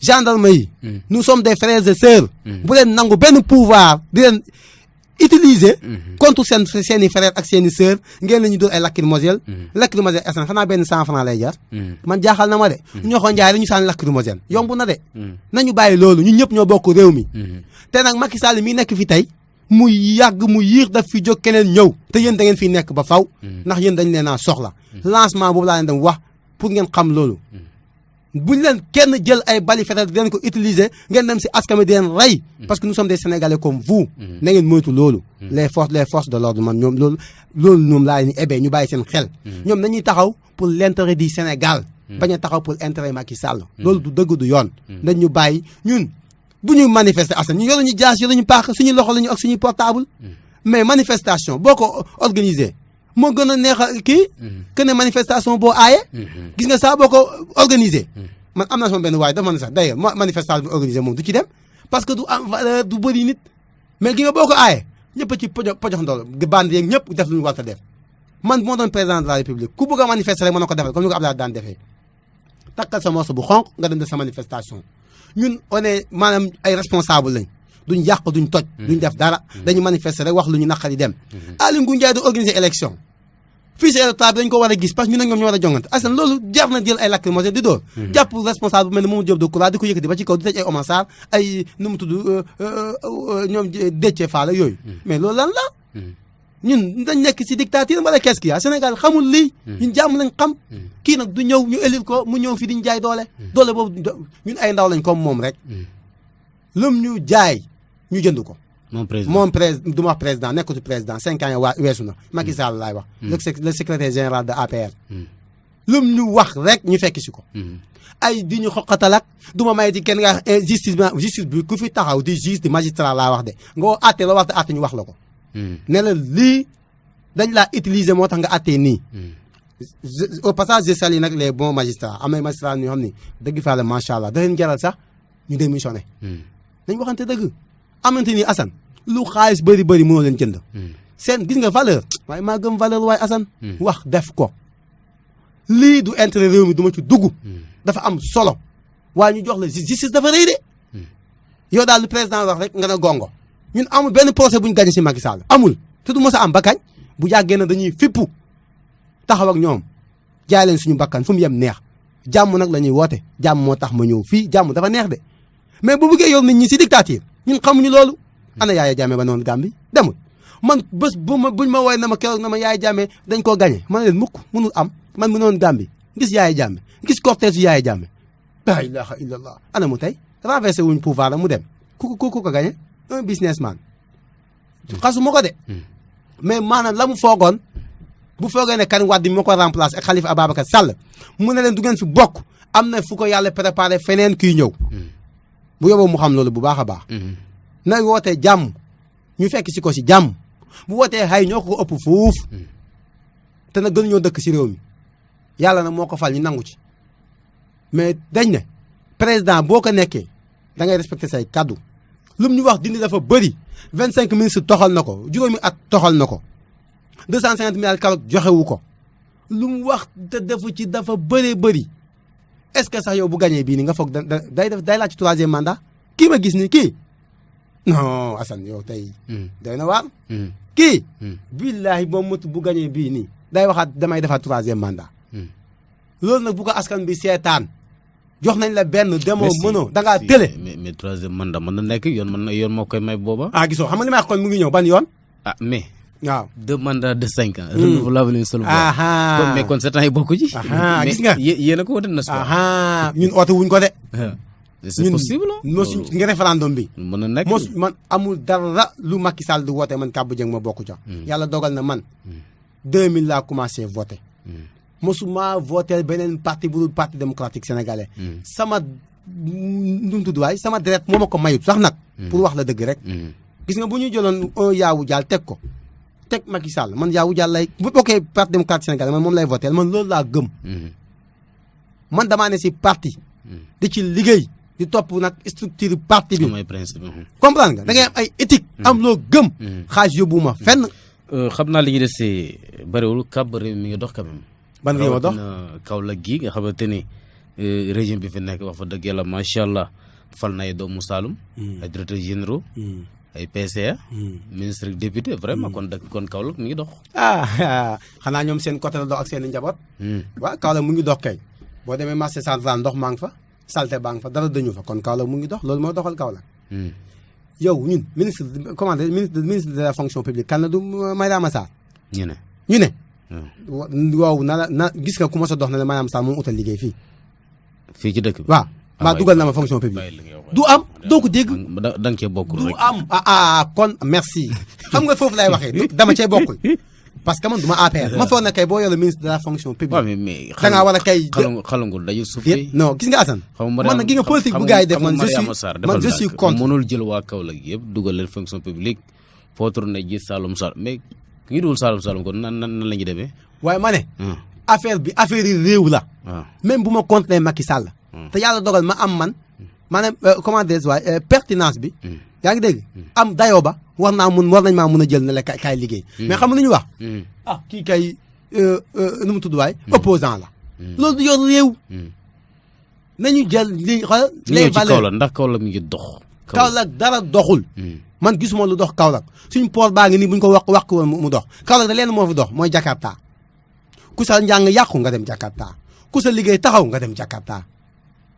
gendarmes yi. nous sommes des frères et sœurs. bu leen nangu benn pouvoir di leen utiliser. contre seeni frères ak seeni sœurs ngeen la ñu doon ay lacrymogène. lacrymogène est xanaa benn 100 francs lay jar. man jaaxal na ma de. ñoo ko njaay rek ñu sànni lacrymogène yomb na de. nañu bàyyi loolu ñun ñëpp ñoo bokk réew mi. te nag Macky Sall mi nekk fi tey mu yàgg mu yiix daf fi jóg keneen ñëw te yéen da ngeen fi nekk ba faw ndax yéen dañ leen a soxla. lancement boobu laa leen dem wax pour ngeen xam loolu. buñ leen kenn jël ay bali fetal di leen ko utiliser ngeen dem si askan wi di leen rey parce que nous sommes des Sénégalais comme vous. na ngeen moytu loolu. les forces de l'ordre man ñoom loolu ñoom laa leen ébee ñu bàyyi seen xel. ñoom nañuy taxaw pour l'intérêt du Sénégal. bañ a taxaw pour l'intérêt Macky Sall. loolu du dëgg du yoon. dañ ñu bàyyi ñun bu ñu manifester Assane ñu yoruñu jaas yoruñu paax suñu loxo lañu ak suñuy portable mais manifestation boo ko organiser moo gën a neex a kii que ne manifestation boo aaye gis nga saa boo ko organiser man am na sama benn waay dafa ne sax d'ailleurs manifestation bi organiser moom du ci dem parce que du am valeur du bëri nit mais gi nga boo ko aaye ñëpp a ci pojox ndol bande yeeg ñëpp def lu ñu war a def man moo doon président de la république ku bëgg a manifester rek mën na ko defal comme ni ko Abdoulaye daan defee takkal sa morceau bu xonq nga dem def sa manifestation ñun on est maanaam ay responsable lañ duñ yàq duñ toj duñ def dara dañu manifester rek wax lu ñu naqari dem Aly Ngouille Ndiaye du organiser élection fii si électoral bi dañ ko war a gis parce que ñun ak ñoom ñoo war a jongante Assane loolu jar na jël ay lacrymogène di dóor jàpp responsable bu mel ne Mamadou Diop Decroix di ko yëkkati ba ci kaw di tëj ay Oumar Sarr ay nu mu tudd ñoom Déthié Fall yooyu mais loolu lan la ñun dañ nekk ci dictature wala qu'est-ce qu'il y a Sénégal xamul lii ñun jàmm lañ xam kii nag du ñëw ñu élire ko mu ñëw fi diñ jaay doole doole boobu ñun ay ndaw lañ comme moom rek lum ñu jaay ñu jënd ko moom président du ma wax président nekkatu président 5 ans waa weesu na Macky Sall laay wax le secrétaire général de APR lum ñu wax rek ñu fekk si ko ay di ñu xoqatalak du ma may di kenn nga justice bi ku fi taxaw di juge di magistrat laa wax de nga woo àtte la wax te àtte ñu wax la ko ne la lii dañ laa utiliser moo tax nga àttee nii au passage je salue nag les bons magistrats am na magistrats ñoo xam ni dëgg fa la macha allah da leen jaral sax ñu démissionné dañ waxante dëgg amante ni Assane lu xaalis bëri bëri mënoo leen jënd seen gis nga valeur waaye maa gëm valeur waaye Assane wax def ko lii du intérêt réew mi du ma ci dugg dafa am solo waaye ñu jox la justice dafa rëy de yow daal lu président wax rek nga ne gongo ñun amul benn procès bu ñu gagné si Macky Sall amul te du mos a am ba kañ bu yàggee na dañuy fippu taxaw ak ñoom jaay leen suñu bakkan fu mu yem neex jàmm nag la ñuy woote jàmm moo tax ma ñëw fii jàmm dafa neex de mais bu bëggee yor nit ñi si dictature ñun xamuñu loolu ana Yaya Jammeh ba noonu Gambie demul man bés buñ ma woowee na ma keroog na ma Yaya Jammeh dañ koo gagné ma ne leen mukk mënul am man mu noonu Gambie gis Yaya Jammeh gis cortège Yaya Jammeh la ilaha illallah ana mu tey renversé wuñ pouvoir la mu dem ku ko gagné un businessman xasuma ko de mais maanaam la mu foogoon bu foogee ne Karim Wade moo ko remplacé ak Khalifa Ababacar Sall mu ne leen du ngeen fi bokk am na fu ko yàlla préparé feneen kuy ñëw bu yóbboo mu xam loolu bu baax a baax na wootee jàmm ñu fekk si ko si jàmm bu wootee xay ñoo ko ëpp fuuf te nag gënuñoo dëkk si réew mi yàlla nag moo ko fal ñu nangu ci mais dañ ne président boo ko nekkee da ngay respecté say kaddu lu mu ñu wax dindi dafa bëri 25 ministres toxal na ko juróomi at toxal na ko 250 milliards keroog joxewu ko lu mu wax te defu ci dafa bëree bëri est-ce que sax yow bu gagné bii ni nga foog day laaj ci 3e mandat kii ma gis ni kii non Assane yow tey day na waar kii billaahi moom mut bu gagné bii nii day waxaat damay defaat 3e mandat loolu nag bu ko askan bi seetaan jox nañ la benn demoo mënoo da ngaa tële mais 3e mandat mën na nekk yoon moo koy may booba gisoo xam nga li may wax kon mu ngi ñëw ban yoon mais waaw 2 mandats de 5 ans renouvelable seul kon mais kon 7 ans yi bokku ci gis nga yéen a ko wote n'est-ce pas ñun oote wuñ ko de c'est possible mosu nga référendum bi mën na nekk man amul dara lu Macky Sall di woote man Kabou Dieng ma bokku ca yàlla dogal na man 2000 laa commencé voté mosuma voté beneen parti bu dul parti démocratique sénégalais sama nu mu tudd waay sama deret moo ma ko mayut sax nag pour wax la dëgg rek gis nga bu ñu jëloon Yawou Dial teg ko teg Macky Sall man Yawou Dial lay bu bokkee parti démocratique sénégalais man moom lay voté man loolu laa gëm man damaa ne si parti di ci liggéey di topp nag structure parti bi comprendre nga da ngay am ay éthique am loo gëm xaalis yóbbuwuma fenn xam naa li ñu desee bëriwul kàbb réew mi ngi dox quand même ban réew ma dox Kaolack gi nga xamante ni régime bi fi nekk wax fa dëgg yàlla macha allah fal na ay doomu Saloum ay directeurs généraux ay PCA ministre député vraiment kon Kaolack mu ngi dox xanaa ñoom seen côté la dox ak seen i njaboot waaw Kaolack mu ngi dox kay boo demee marché central ndox maa ngi fa salte baa ngi fa dara dañu fa kon Kaolack mu ngi dox loolu moo doxal Kaolack yow ñun ministre de la fonction publique kan la du Mariama Sarr ñu ne waaw na gis nga ku ma sa dox na la Mariama Sarr moom utal liggéey fii ci dëkk bi waaw maa dugal na ma fonction publique du am doo ko dégg da nga cee bokkul du am kon merci xam nga foofu lay waxee dama cee bokkul parce que man du ma APR. ma foog na kay boo yor le ministre de la fonction publique. waaw mais da ngaa war a kay. xalangul dañu suufee. non gis nga Assane. man nag gi nga politique bu gars yi def man je suis contre. mënul jël waa Kaolack yëpp dugal leen fonction publique foo tourné gis Saloum Saloum mais ngi dul Saloum Saloum kon nan la ñuy demee. waaye ma ne. affaire yi réew la. même bu ma contre Macky Sall. te yàlla dogal ma am maanaam comment dire waaye pertinence bi. yaa ngi dégg am dayoo ba war nañ maa mun a jël ne la kay liggéey. mais xam nga lu ñu wax. kii kay nu mu tudd waay. opposant la. loolu du yor réew. nañu jël li xool. les valeurs ndax Kaolack mi ngi dox. Kaolack dara doxul. man gisuma lu dox Kaolack suñu port baa ngi nii bu ñu ko wax woon mu dox Kaolack da leen moo fi dox mooy Jakarta ku sa njàng yàqu nga dem Jakarta ku sa liggéey taxaw nga dem Jakarta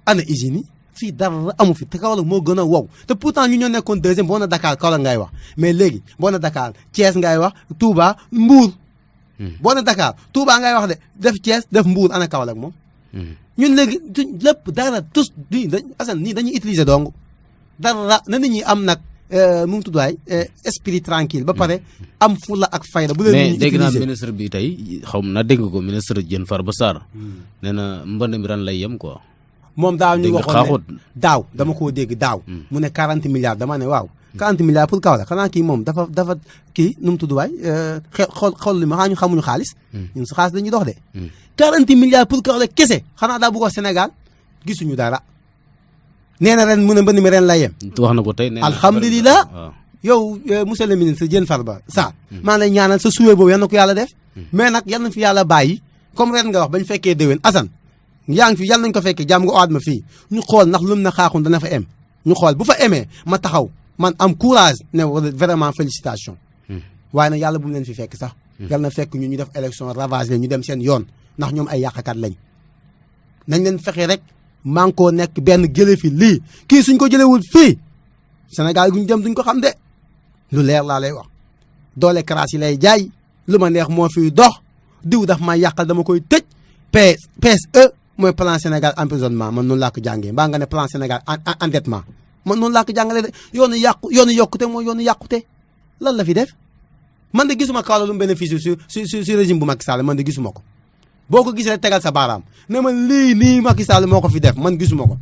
ana usine yi fii dara amu fi te Kaolack moo gën a wow te pourtant ñu ñoo nekkoon deuxième boo na Dakar Kaolack ngay wax mais léegi boo na Dakar Thiès ngay wax Touba Mbour. boo na Dakar Touba ngay wax de def Thiès def Mbour ana Kaolack moom. ñun léegi lépp dara tous nii dañuy utiliser dong dara na nit ñi am nag mu ngi tudd waay esprit tranquille ba pare am fulla ak fayda. bu leen nit ñi utiliser mais dégg naa ministre bi tey xaw ma dégg nga ko ministre Diène Farba Sarr. nee na mbënd mi ran lay yem quoi. moom daaw ñu waxoon ne daaw dama koo dégg daaw. mu ne 40 milliards dama ne waaw. 40 milliards pour Kaolack xanaa kii moom dafa kii nu mu tudd waay xool li ma xaa ñu xamuñu xaalis. ñun su xaalis dañuy dox de. 40 milliards pour Kaolack kese xanaa daa bëgg wax Sénégal gisuñu dara. nee na ren mu ne mbënd mi ren lay yem. wax na ko tey nee na alhamdulilah. yow monsieur le ministre Diène Farba Sarr. maa ngi lay ñaanal sa suwee boobu yal na ko yàlla def. mais nag yal na fi yàlla bàyyi comme ren nga wax bañ fekkee déwén Assane yaa ngi fi yal nañ ko fekkee jàmm nga owaat ma fii ñu xool ndax lum na xaaxun dana fa em ñu xool bu fa emee ma taxaw man am courage ne vraiment félicitation. waaye nag yàlla bu mu leen fi fekk sax. yal na fekk ñu def élection ravage leen ñu dem seen yoon ndax ñoom ay yàqkat lañ nañ leen fexe rek maa ngi koo nekk benn jële fi lii kii suñ ko jëlewul fii Sénégal guñ dem duñ ko xam de lu leer laa lay wax doole crasse yi lay jaay lu ma neex moo fiy dox diw daf ma yàqal dama koy tëj PSE mooy plan Sénégal emprisonnement man noonu laa ko jàngee mbaa nga ne plan Sénégal endettement man noonu laa ko jàngalee de yoonu yokkute mooy yoonu yàqute lan la fi def man de gisuma Kaolack lu mu bénéfice si régime bu Macky Sall man de gisuma ko boo ko gisee tegal sa baaraam ne ma lii nii Macky Sall moo ko fi def man gisuma ko.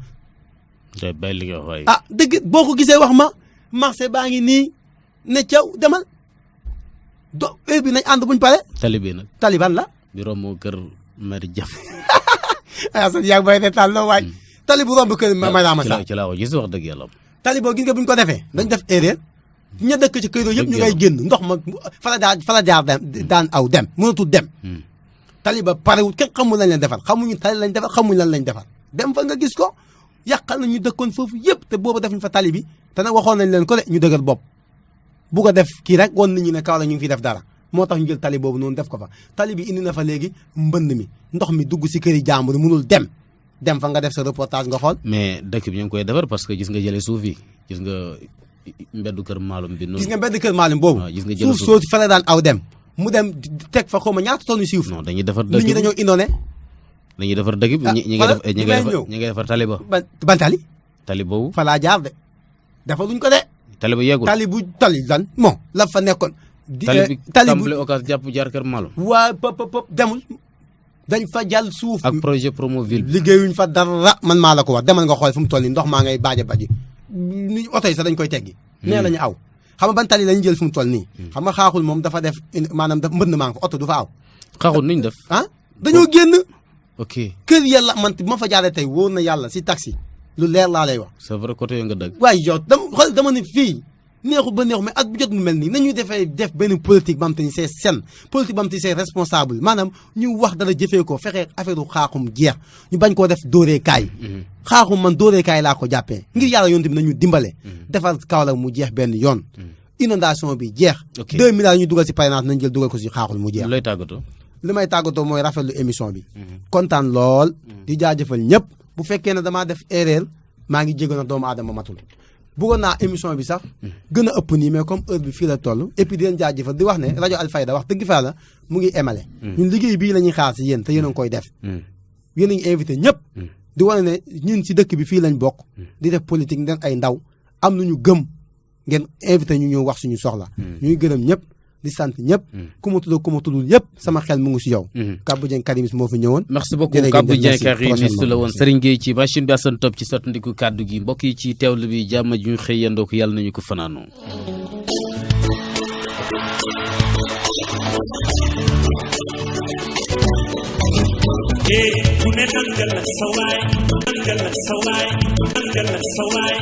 te bay li nga wax dëgg boo ko gisee wax ma marché baa ngi nii ne caw demal heure bi nañ ànd buñ pare. talibi nag taliban la. bi romb kër Mari Jaf. Assane yaa ngi bay ne taal loo waaj. tali bu romb kër Mariama Sarr ci laa ko gis wax dëgg yàlla. tali boo gis nga buñ ko defee dañ def erreur ña dëkk ci kër yooyu yëpp ñu ngay génn ndox ma fa la jaar daan aw dem mënatul dem. tali ba parewul kenn xamul lañ leen defar xamuñu tali lañ defar xamuñ lan lañ defar dem fa nga gis ko yàqal na ñu dëkkoon foofu yëpp te boobu defuñ fa tali bi te nag waxoon nañ leen ko de ñu dëgër bopp bu ko def kii rek woon nit ñi ne Kaolack ñu ngi fi def dara moo tax ñu jël tali boobu noonu def ko fa tali bi indi na fa léegi mbënd mi ndox mi dugg si këri jàmbur mënul dem fa nga def sa reportage nga xool. mais dëkk bi ñu ngi koy defar parce que gis nga jëlee suuf yi gis nga mbeddu kër Maalum bi noonu. gis nga mbeddu kër Maalum boobu. gis nga jëlee suuf soo fa la daan aw dem mu dem teg fa xaw ma ñaata tonne suuf. non dañuy defar dëkk bi nit ñi dañoo inondé. dañuy defar dëkk bi ñi ngi defar tali ba. ban tali. tali boobu. fa laa jaar de defaruñ ko de. tali ba yeggul tali lan bon la fa nekkoon. tali bi tàmbali occas jàpp jaar kër Maalum. waa pop demul. dañ fa jàll suuf. ak projet Promoville bi. liggéeyuñ fa dara man maa la ko wax demal nga xool fu mu toll nii ndox maa ngay baaje baji ni oto yi sax dañ koy teggi. nee la ñu aw xam nga ban tali lañu jël fu mu toll nii. xam nga xaaxul moom dafa def maanaam dafa mbënd maa ngi fa oto du fa aw. xaaxul nuñ def. dañoo génn. ok kër yàlla man bu ma fa jaaree tey wóor na yàlla si taxi lu leer laa lay wax. c'est vrai côté nga dëgg. waaye yow dama ne fii. neexu ba neexu mais at bu jot mu mel nii nañuy def benn politique ba am te ni c'est saine politique ba am te ni c'est responsable maanaam ñu wax dara jëfee ko fexe affaire u xaaxum jeex ñu bañ koo def dóoreekaay. xaaxum man dóoreekaay laa ko jàppee ngir yàlla yoon tamit nañu dimbale. defar Kaolack mu jeex benn yoon. inondation bi jeex. 2 milliards ñu dugal si parrainage nañ jël dugal ko si xaaxul mu jeex. looy tàggatoo. li may tàggatoo mooy rafetlu émission bi. kontaan lool. di jaajëfal ñëpp bu fekkee ne damaa def erreur maa ngi jégal na doomu aadama matul. bëggoon naa émission bi sax gën a ëpp nii mais comme heure bi fii la toll et puis di leen jaajëfal di wax ne rajo Alfayda wax dëgg fa la mu ngi émale ñun liggéey bii la ñuy xaar si yéen te yéen a ngi koy def yéen a ngi invité ñëpp di wane ne ñun si dëkk bi fii lañ bokk di def politique ngeen ay ndaw am nañu gëm ngeen invité ñu ñëw wax suñu soxla ñuy gërëm ñëpp di sant ñëpp. ku ma tudd ku ma tuddul yëpp sama xel mu ngi si yow. Kabou Dieng Karimis moo fi ñëwoon. merci beaucoup Kabou Dieng Karimis la woon Serigne Gueye ci machine bi Assane Top ci sottandiku kàddu gi mbokk yi ci teewlu bi jàmm ju ñu xëy yendoo ko yàlla nañu ko fanaanoo. ku ne dangal sa waay